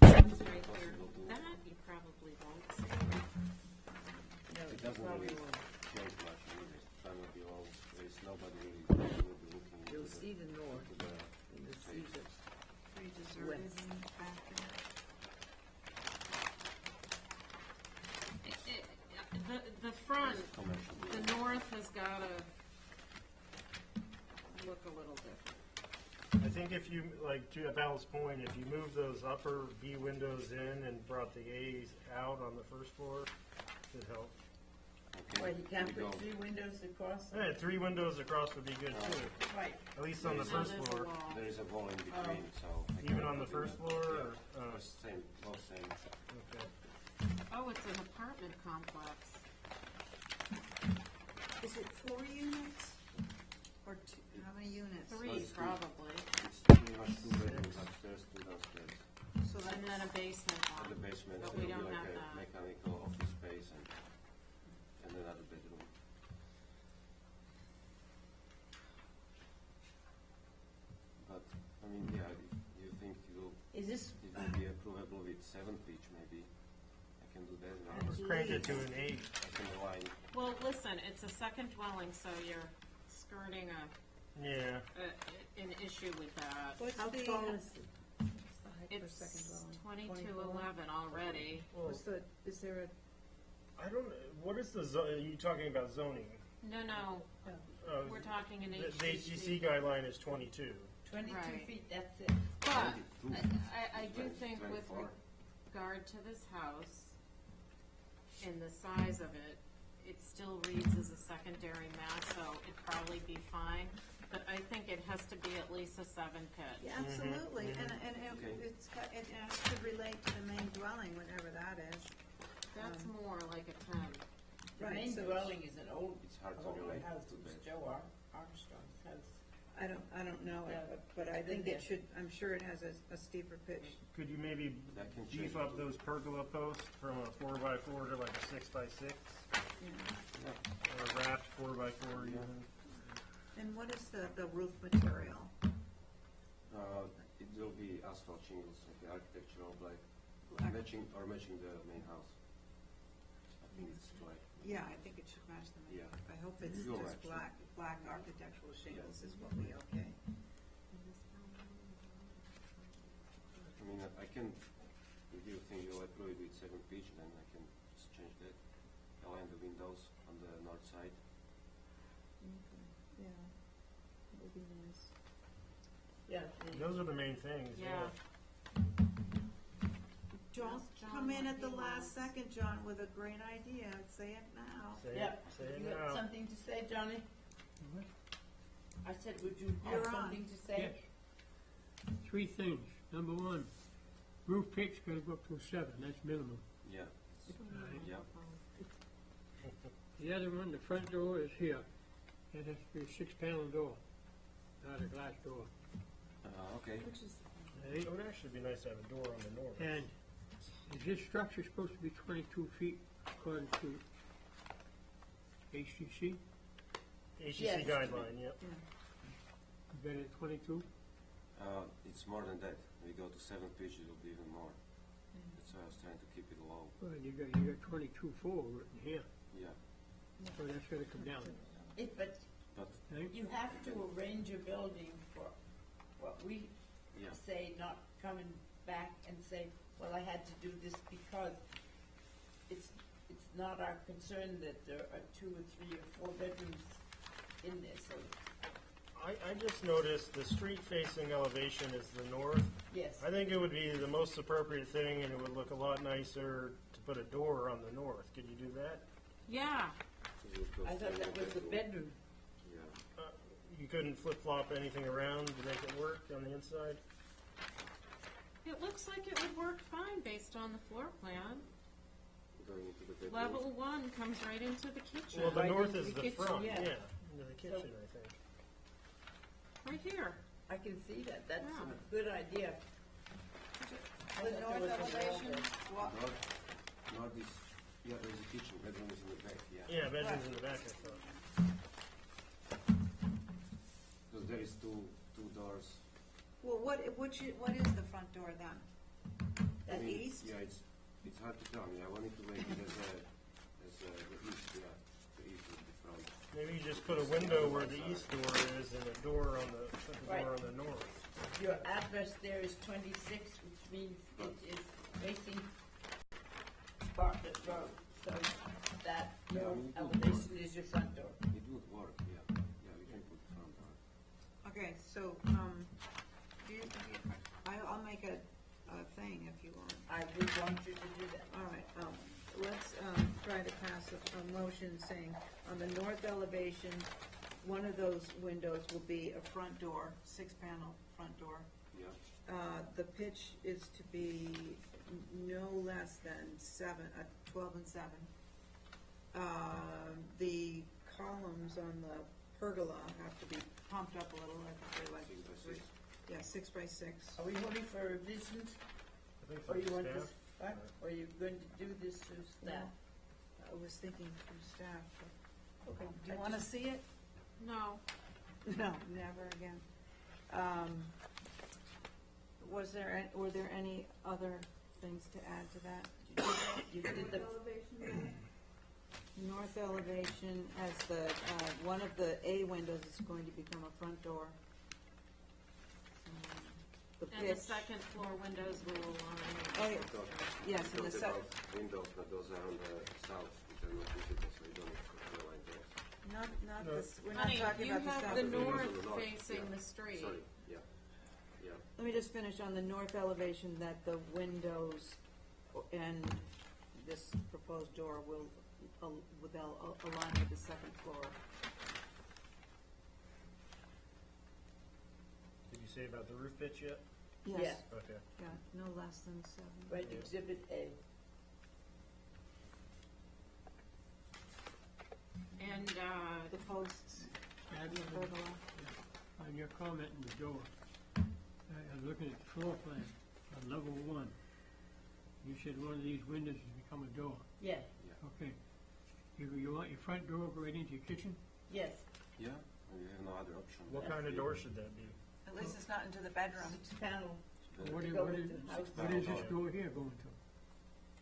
It's right there. That you probably won't see. it doesn't really change much. I mean, there's family below. There's nobody really will be looking You'll into see the north, the and you'll see the Pretty deserted West. in the back there. The front, commercial the building. north has gotta look a little different. I think if you, like, to Val's point, if you move those upper B windows in and brought the A's out on the first floor, should help. Okay, Well, you can't here we put go. 3 windows across. Yeah, 3 windows across would be good too, Right. at least on the So first there's a floor. wall. There is a wall in between, so. I Even can on the do first that. floor, or, Yeah, same, both same. okay. Oh, it's an apartment complex. Is it 4 units? Or two, how many units? 3 Let's do- probably, It's pretty much 2 bedrooms upstairs, 2 downstairs. So and then a basement In one. the basement, But there we will don't be have like a that. mechanical office space and another bedroom. But, I mean, yeah, if you think Is this, it will be approvable with 7 pitch maybe, I can do that now. Or crank it to an 8. I can align, Well, listen, it's a second dwelling, so you're skirting Yeah. an issue with that. what's how the, tall is it? It's 2211 already. what's the, is there a, I don't, what is the, are you talking about zoning? No, we're talking an The HGC. HGC guideline is 22. 22 Right. feet, that's it. But 22. I do think with 24. regard to this house and the size of it, it still reads as a secondary mass, so it'd probably be fine. But I think it has to be at least a 7 pitch. Yeah, absolutely, and Okay. it should relate to the main dwelling, whatever that is. That's more like a 10. The Right, main so- dwelling is an old, It's hard to old relate house, to it was that. Joe Armstrong's house. I don't know, Yeah. but I think Yeah. it should, I'm sure it has a steeper pitch. Could you maybe That can beef change. up those pergola posts from a 4x4 to like a 6x6? Or a wrapped 4x4 even? And what is the roof material? It will be asphalt shingles, like the architectural black, matching the main house. I think it's black. Yeah, I think it should match the main. Yeah. I hope it's You'll just match it. black architectural shingles is what we okay. mean, I can, if you think you'll approve it with 7 pitch, then I can just change that. Align the windows on the north side. Yeah, that would be nice. Yeah. Those are the main things, Yeah. Don't Ask John come in what at the he last wants. second, John, with a great idea. Say it now. Say Yeah, it, say it you got now. something to say, Johnny? What? I said, would you have You're on. something to say? Yes. 3 things. Number 1, roof pitch gotta go up to a 7, that's minimum. Yeah, Alright. yeah. The other one, the front door is here. It has to be a 6-panel door, not a glass door. Okay. Which is, It would actually be nice to have a door on the north. And is this structure supposed to be 22 feet according to HTC? HEC Yes. guideline, yep. You got it at 22? It's more than that. We go to 7 pitch, it'll be even more. That's why I was trying to keep it low. Well, you got 22.4 written here, Yeah, so that's gonna come down. But but Right? you have to arrange your building for what we yeah, say, not coming back and say, well, I had to do this because it's not our concern that there are 2 or 3 or 4 bedrooms in there, so, I just noticed the street facing elevation is the north. yes. I think it would be the most appropriate thing, and it would look a lot nicer to put a door on the north. Could you do that? Yeah, it would go I thought that was the bedroom. Yeah, You couldn't flip flop anything around to make it work on the inside? it looks like it would work fine based on the floor plan. going into the bedroom. Level 1 comes right into the kitchen. Well, the Right north into is the the kitchen, front, yeah. into the kitchen, I think. Right here. I can see that, that's Yeah. a good idea. the north elevation, what, North is, yeah, there's a kitchen, bedroom is in the back, yeah. Yeah, bedrooms in the back, I thought. Because there is two doors. well, what is the front door then? I That mean, east? Yeah, it's hard to tell. I wanted to make it as the east, yeah, the east is the front. Maybe you just put a window where the east door is and a door on the, put the Right. door on the north. Your address there is 26, which means it is facing Bartlett Road, so that Yeah, your I mean, it would elevation is your front door. It would work, yeah. Yeah, we can put front door. Okay, so, I'll make a thing if you want. I would want you to do that. All right, let's, try to pass a motion saying on the north elevation, one of those windows will be a front door, 6-panel front door. Yeah, The pitch is to be no less than 12 and 7. The columns on the pergola have to be pumped up a little, I think they like. 6 by 6. Yeah, 6 by 6. Are we holding for revisions, I think or for you want staff. this, or are you going to do this through staff? I was thinking from staff, but, Okay. do you wanna see it? No. No, never again. Were there any other things to add to that? You did the, North elevation as the, one of the A windows is going to become a front door. The And the pitch, second floor windows will oh, align. yeah, yes, and the Talked sec, about windows, but those are on the south, which are not visible, so you don't need to align those. not No. this, we're not Honey, talking you about the have south. the windows on north the north, facing yeah. the street. Sorry, yeah, yeah. Let me just finish on the north elevation, that the windows and this proposed door will, they'll align with the second floor. Did you say about the roof pitch yet? Yes, Okay. yeah, no less than 7. right, exhibit A. And, The posts, Add the on pergola. on your comment in the door, I'm looking at the floor plan on level 1. You said one of these windows has become a door. Yeah, Okay. You want your front door right into your kitchen? yes, Yeah, we have no other option. What kind of door should that be? At least it's not into the bedroom. 6-panel. What to is, go what with is, the house. what is this door here going to?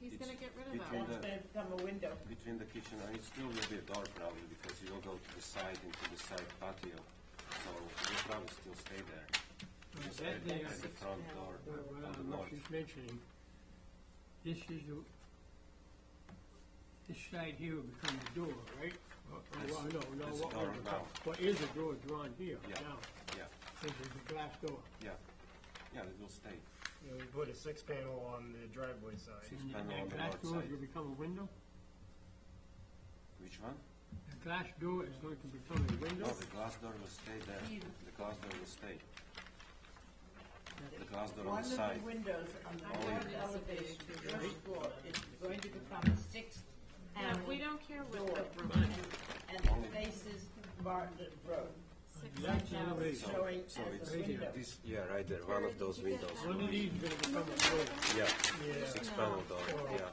he's It's gonna get rid of between that. That's going to become a window. Between the kitchen, and it still will be a door probably, because you will go to the side, into the side patio, so it will probably still stay there. that thing, at the front door on the what north. she's mentioning, this is the, this side here will become the door, right? Well, no, That's what the door will become, now. what is the door drawn here, Yeah. now? Yeah, This is the glass door. yeah, yeah, it will stay. You know, we put a 6-panel on the driveway side. And panel on that the glass north door side. will become a window? Which one? The glass door is going to become a window? No, the glass door will stay there. The glass door will stay. The glass door One on of the side. the windows on the Only- north elevation, first floor, is going to become a 6 Yeah, panel we don't care what door, the roof and it faces Bartlett Road. That's Now it's elevation. showing So as it's a window. this, yeah, right there, one of those windows. One of these is gonna become a door. Yeah, Yeah. 6-panel door, yeah,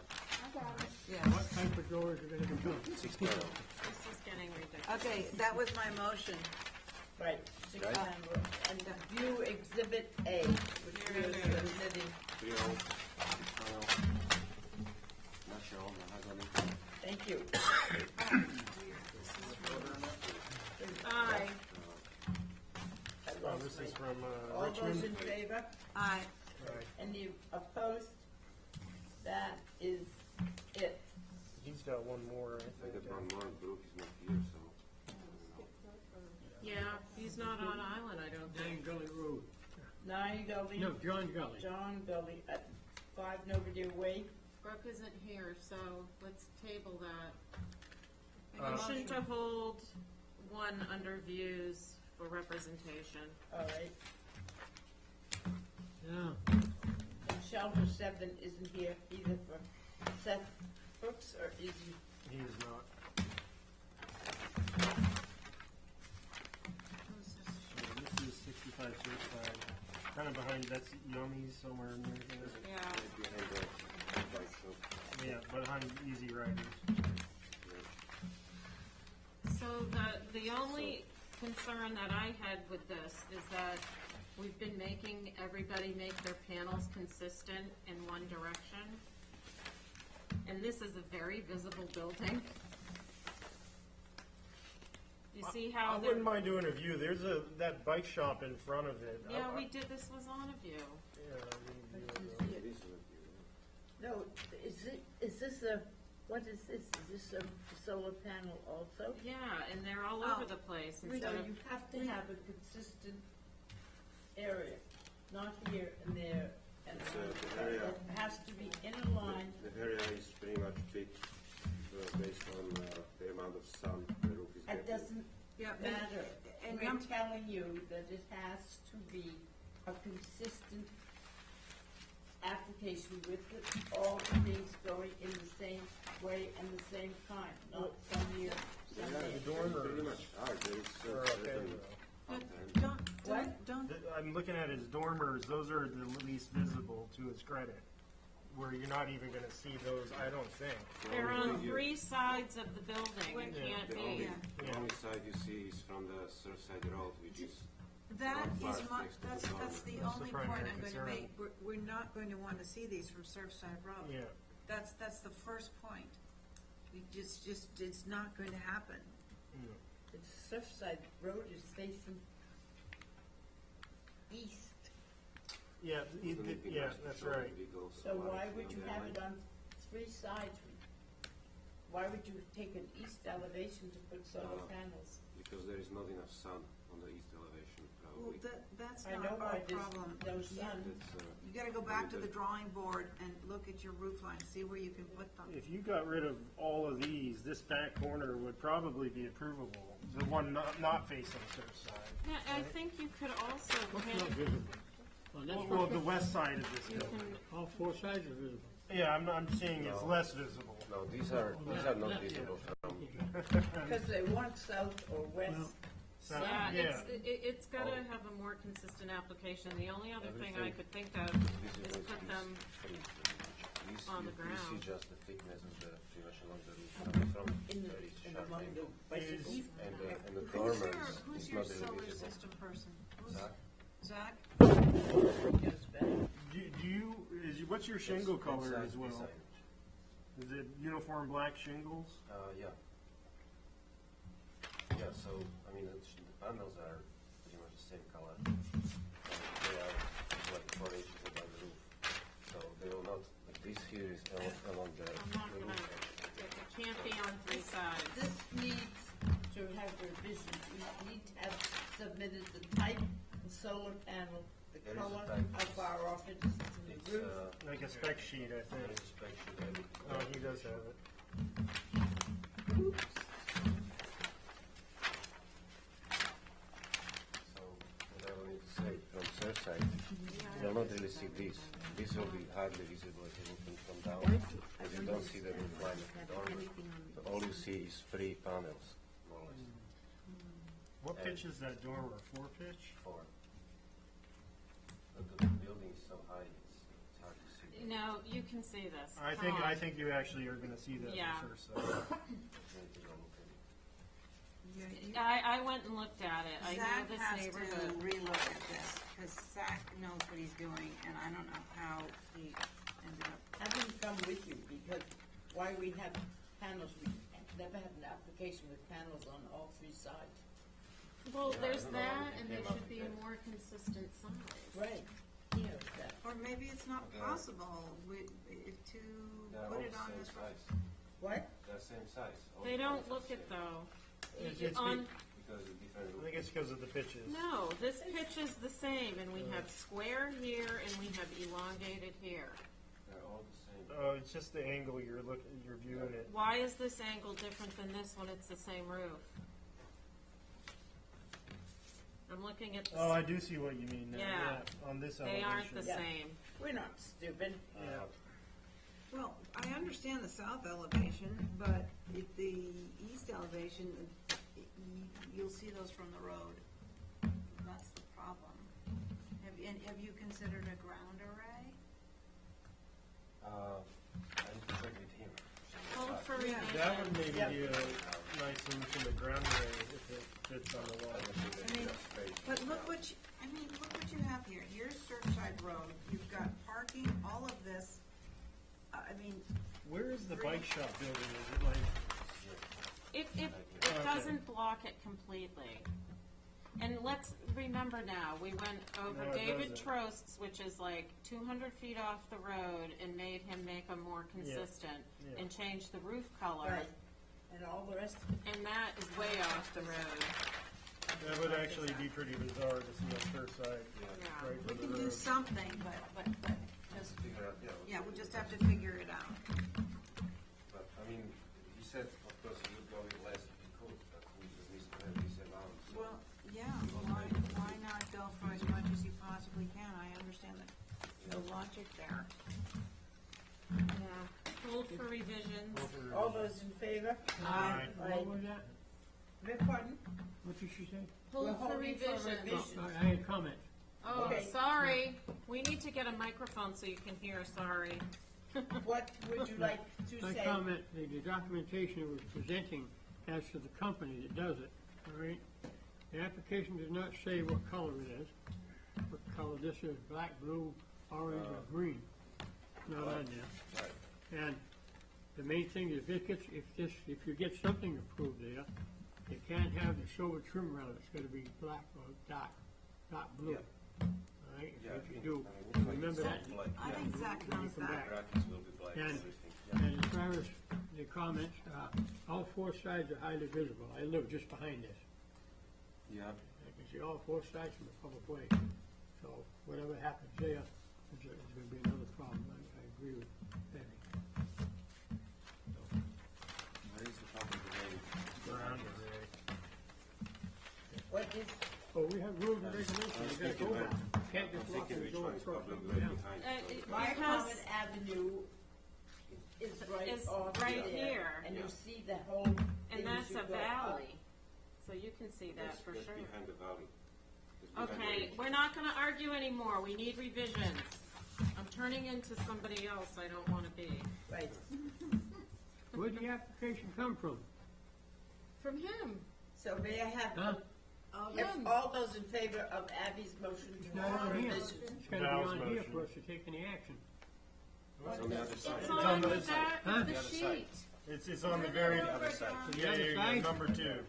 Yes. What type of door is it gonna become? 6-panel. This is getting ridiculous. Okay, that was my motion. Right, 6 Right. panel, and view exhibit A, which we are submitting. 3-0, 6-panel. National, mahogany. Thank you. Aye. Oh, this is from All those Richmond. in favor? Aye. Right. Any opposed? That is it. He's got one more, I I think. got one more, Brooke is not here, so. Yeah, he's not on island, I don't Nine think. Gully Road. 9 Gully. No, John Gully. John Gully at 5 Novadere Way. Brooke isn't here, so let's table that. Uh, Motion to hold one under views for representation. All right. Yeah. And Shelter 7 isn't here either for Seth Brooks, or is he? He is not. So this is 65 Surfside. Kind of behind, that's Yummy's somewhere in there. Yeah. Right behind the bike shop. Yeah, behind Easy Riders. So the only concern that I had with this is that we've been making everybody make their panels consistent in one direction. And this is a very visible building. You see I how wouldn't they're, mind doing a view. There's that bike shop in front of it. yeah, we did, this was on a view. Yeah, I mean, It is with you. No, is this a, what is this? Is this a solar panel also? Yeah, and they're all over the place No, instead of, you have to have a consistent area, not here and there. And the area. it has to be in a line. The area is pretty much big, based on the amount of sun the roof is It getting. doesn't Yeah, matter. and We're telling you that it has to be a consistent application with all the things going in the same way and the same time, not some year, some Yeah, day. the dormers pretty much are, there is are okay, certain though. pattern. Don't, I'm looking at his dormers. Those are the least visible to his credit. Where you're not even going to see those, I don't think. they're only on you- 3 sides of the building, it Yeah. can't The be. only, Yeah. the only side you see is from the Surfside Road, which is that One is part my, next to the that's the That's the only point primary I'm gonna concern. make. We're not going to want to see these from Surfside Road. Yeah. That's the first point. We just, it's not going to happen. It's Surfside Road is facing east, Yeah, yeah, that's right. so why would you have it on 3 sides? Why would you take an east elevation to put solar panels? Because there is not enough sun on the east elevation, Well, probably. that's I know not why our there's problem. no sun. That's, You gotta go back to the drawing board and look at your roof line, see where you can put them. If you got rid of all of these, this back corner would probably be approvable. The one not facing Surfside. Yeah, I think you could also, What's not hand- visible? On this Well, one, the west side of this you building. can, all 4 sides are visible. Yeah, I'm seeing it's No. less visible. no, these are not visible from. Because they want south or west. So, yeah, yeah. it's gotta have a more consistent application. The only other thing I Everything. could think of is put them, on the You ground. see just the thickness of the pretty much along the roof, coming from In the, very in sharp among the angle. bicycles. And the Who's dormers your, is who's your not really solar visible. system person? Who's- Zach? Zach? Goes back. What's your shingle That's color inside as well? design. Is it uniform black shingles? Yeah. Yeah, so, I mean, the panels are pretty much the same color. They are this here is along the. I'm not gonna, it can't be on three sides. This needs to have revisions. We need to have submitted the type of solar panel, the There is a color type. of our office, the It's roof. Like a spec sheet, I there think. is a spec sheet, I think. Oh, he does have it. So, what I wanted to say, from their side, they'll not really see this. This will be hardly visible if you look from down, because you don't see the roof line of the dormer. So all you see is three panels, more or less, What pitch is that dormer? 4-pitch? four. But the building is so high, it's hard to see. No, you can see this. I Come think on. I think you actually are going to see that Yeah. on the first side. Need to go look at it. I went and looked at it. I know Zach this has to neighborhood. relook at this, because Zach knows what he's doing, and I don't know how he ended up. Have him come with you, because why we have panels, we never had an application with panels on all three sides. Well, Yeah, I there's don't know how that, we and there came up should be a with that. more consistent size. Right, he knows that. Or maybe it's not Okay. possible to They're all put the it on same this. size. What? They're same size. All They the don't panels look are it same. though. It's On, Because of different I roof. think it's because of the pitches. no, this pitch is the same, and we have square here, and we have elongated here. They're all the same. Oh, it's just the angle you're viewing it. Why is this angle different than this when it's the same roof? I'm looking at Oh, I the, do see what you mean now. Yeah. On this they elevation. aren't the Yeah. same. We're not stupid. Yeah. Well, I understand the south elevation, but if the east elevation, you'll see those from the road. That's the problem. Have you considered a ground array? I need to check with him. Hold for Yeah. revision. That would maybe Yeah. be a nice solution to ground array if it fits on the wall. I don't think they I mean, have space. But look what you have here. Here's Surfside Road. You've got parking, all of this. I mean, Where is the bike shop building? Is it like, It Okay. doesn't block it completely. And let's remember now, we went over No, it David doesn't. Trost's, which is like 200 feet off the road, and made him make them more consistent, Yeah. and change the roof color, Right. And all the rest of it. and that is way off the road. that would actually be pretty bizarre to see on first side, Yeah. right we from can the do road. something, but just, Figure out, yeah, we'll just have to figure it out. But, I mean, he said, of course, he would go with less if he could, but we just need to have this allowance. Well, yeah, why not go for as much as you possibly can? I understand the logic there. Yeah. Hold for revisions. All those in favor? Aye. What was that? Beg pardon? What did she say? We're Hold for holding for revisions. revision. I had comments. Oh, Okay. sorry. We need to get a microphone so you can hear, sorry. What would you like to My say? comment, the documentation it was presenting as to the company that does it, all right? The application does not say what color it is, what color this is, black, blue, orange, or green. Not on there. Right. And the main thing is if you get something approved there, you can't have the silver trim around it, it's gotta be black or dark blue. Yeah. All right, Yeah, if I you think- do, I mean, remember that. it's like, I yeah, think Zach when you knows come that. back. brackets will be black and And- everything, yeah. And as far as the comments, all four sides are highly visible. I live just behind this. Yeah, I can see all four sides from the public way. So whatever happens there is gonna be another problem. I agree with Betty. where is the property name? Ground array. What is, Oh, we have rules and regulations. I was You gotta thinking go that- by. You can't I'm just walk thinking in the which door one and is throw probably something right down. behind. my Because common avenue is right Is off right there, here. and you Yeah. see the whole And thing that's as you a go up. valley, so you can see that That's- for that's sure. behind the valley. It's behind the Okay, ridge. we're not gonna argue anymore, we need revisions. I'm turning into somebody else I don't wanna be. Right. Where'd the application come from? From him. So may I have, Huh? if all those in favor of Abby's motion It's to not hold on here. revision? It's gotta be Val's on here motion. for us to take any action. It's on the other side. It's on on the the other side. back Huh? of the The other side. sheet. It's on the very, Other side. The yeah, other here you go, side? number 2.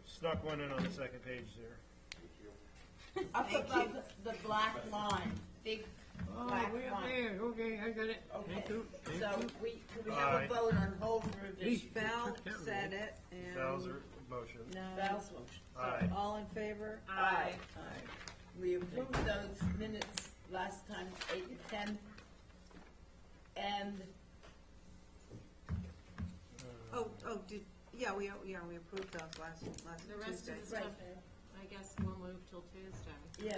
Snuck one in on the second page there. Up above the black line, big Oh, black way up one. there, okay, I got it. Okay, Thank you, thank so you. can we have Aye. a vote on whole revision? Eesh. Val Took that said one. it, and. Val's motion. No. Val's motion. Aye. All in favor? Aye. Aye. We approved those minutes last time, 8 and 10. And We approved those last The rest Tuesday. of the stuff, I guess we'll move till Tuesday. yeah,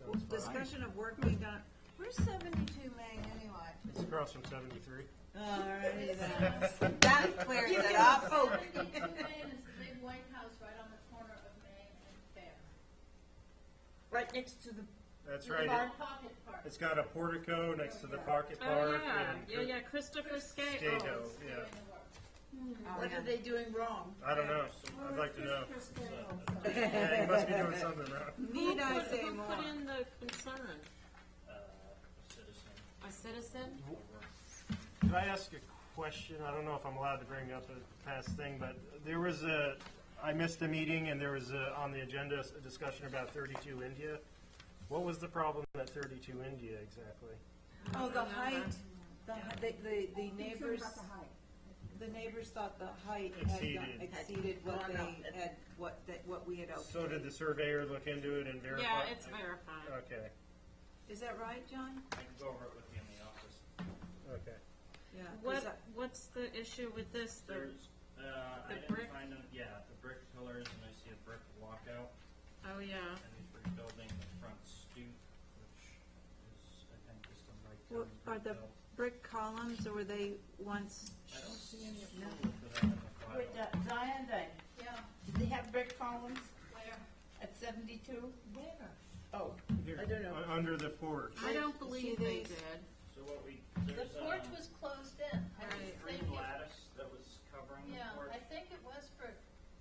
Sounds fine. Discussion of work being done, where's 72 Main anyway? It's across from 73. Alrighty then. That clears it up. 72 Main is the big white house right on the corner of Main and Fair. right next to the That's The right. Pocket Park. It's got a portico next to the pocket Oh, park. yeah, and yeah, Christopher Skate. Skado, Doing yeah. the work. what are they doing wrong? I don't know. I'd like to know. Yeah, you must be doing something wrong. Need I say Who more? put in the concern? Citizen. A citizen? Could I ask a question? I don't know if I'm allowed to bring up a past thing, but there was I missed a meeting and there was on the agenda a discussion about 32 India. What was the problem at 32 India exactly? Oh, the height, the neighbors, the neighbors thought the height had exceeded what Gone up. they had, what we had okayed. So did the surveyor look into it and verify? Yeah, it's verified. Okay, Is that right, John? I can go over it with you in the office. okay. Yeah. Is that- What's the issue with this? There's, I the didn't brick? find them, yeah, the brick pillars, and I see a brick walkout, Oh, yeah. and he's rebuilding the front stoop, which is, I think, just a right What, time are the rebuild. brick columns, or were they once? I don't see any approval for that in the file. Wait, Diane, Yeah, did they have brick columns where? at 72? Where? Oh, Here, I don't know. Under the porch. I don't believe they these? did. So what we, The there's, porch was closed in. I Right. think green it- lattice that was covering the Yeah, porch. I think it was brick.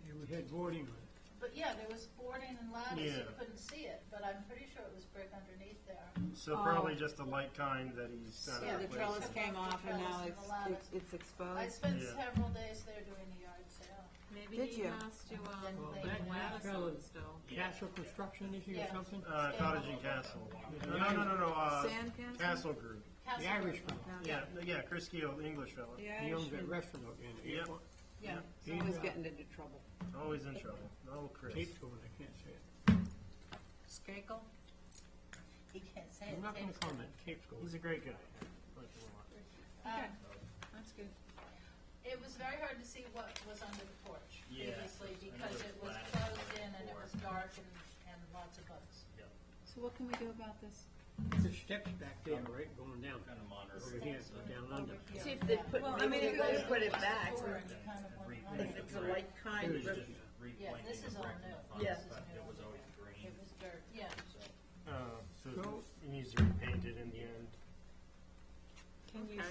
Yeah, we had boarding on it. But yeah, there was boarding and lattice, you Yeah. couldn't see it, but I'm pretty sure it was brick underneath there. So probably just a light kind that he's kind Yeah, of the replacing. trellis came off and now The trellis and it's I exposed. spent Yeah. several days there doing the yard sale. Maybe Did he you? has to, Then Well, they that went out. fella, still. Castle Construction issue or Yeah. something? Cottage and Castle. No. Sand Castle? Castle Group. The Irish fellow, Yeah, Chris Keel, the English fellow. Yeah, he owns that restaurant out there in the Yep. airport. Yeah. He's Always getting into trouble. Always in trouble. Oh, Chris. Cape Cod, I can't say it. Skakel? He can't say I'm it. not gonna Dave's comment, Cape Cod. He's a great guy. Like him a lot. That's good. It was very hard to see what was under the porch Yeah, previously I know because there's it was lattice closed on in the and it floor. was dark and lots of bugs. So what can we do about this? There's steps back there, right, going down, Kind of monitor. over here, down under. See if they put, Well, I mean, maybe if they it- put it back. Forward, you kind of want to If it's a light kind It was of, just- Yeah, this is all new. Yeah. This is But new. it was always green, It was dirt, yeah. so. So he needs to repaint it in the end. Can you? Okay.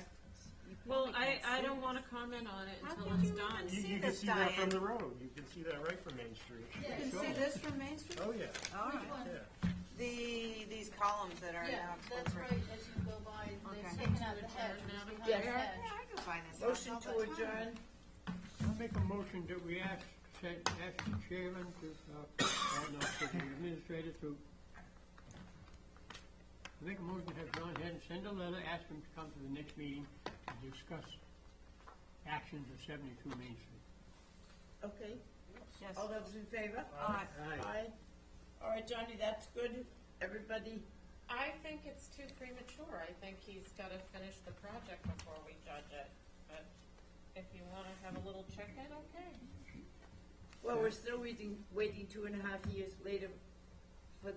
you Well, probably can't I see don't it. wanna comment on it How until could it's you done. even You see can this, see that from Diane? the road. You can see that right from Main Street. You can see this from Main Street? Oh, yeah. All Which right. one? Yeah. These columns that are Yeah, now that's exposed. right, as you go by, Okay. they've taken out the hedge, it was Adjourn behind Yes. the Yeah, hedge. I can find this. motion out to all the time. adjourn. I'll make a motion that we ask the chairman to, to the administrator to make a motion to have John Henn send a letter, ask him to come to the next meeting to discuss actions of 72 Main Street. Okay, Yes. all those in favor? Aye. Aye. All right, Johnny, that's good. Everybody, I think it's too premature. I think he's gotta finish the project before we judge it. But if you wanna have a little chicken, okay. well, we're still waiting 2.5 years later for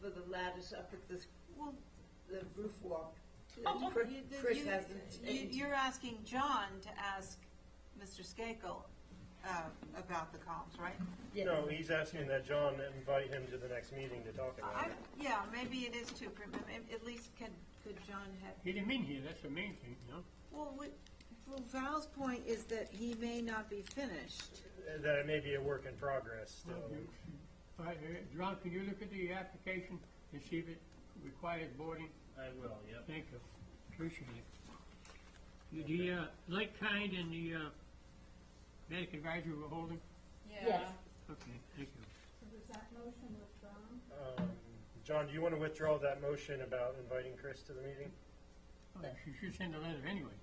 the lattice up at this, Well, the roof walk. Oh, Chris hasn't. You're asking John to ask Mr. Skakel about the columns, right? Yes. No, he's asking that John invite him to the next meeting to talk about it. Yeah, maybe it is too at least could John have, He didn't mean here, that's the main thing, you know? well, Val's point is that he may not be finished. That it may be a work in progress still. All right, John, can you look at the application and see if it requires boarding? I will, yep. Thank you, appreciate it. The light kind and the medic advisory we're holding? Yes. Yeah. Okay, thank you. So was that motion withdrawn? John, do you want to withdraw that motion about inviting Chris to the meeting? Well, she should send a letter anyway,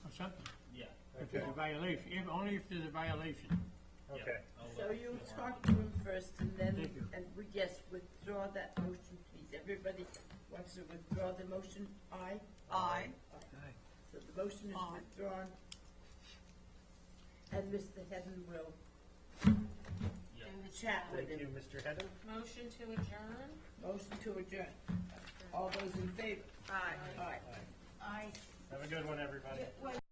or something, Yeah. if there's a violation, only if there's a violation. yeah, Okay. I'll So let you Lauren talk know. to him first and then, Thank you. and we, yes, withdraw that motion, please. Everybody wants to withdraw the motion, aye? Aye. So the motion is Aye. withdrawn. And Mr. Hedden will Yeah. chat with Thank you, him. Mr. Hedden. Motion to adjourn? Motion to adjourn. All those in favor? Aye. Aye. Aye. Have a good one, everybody. Wait,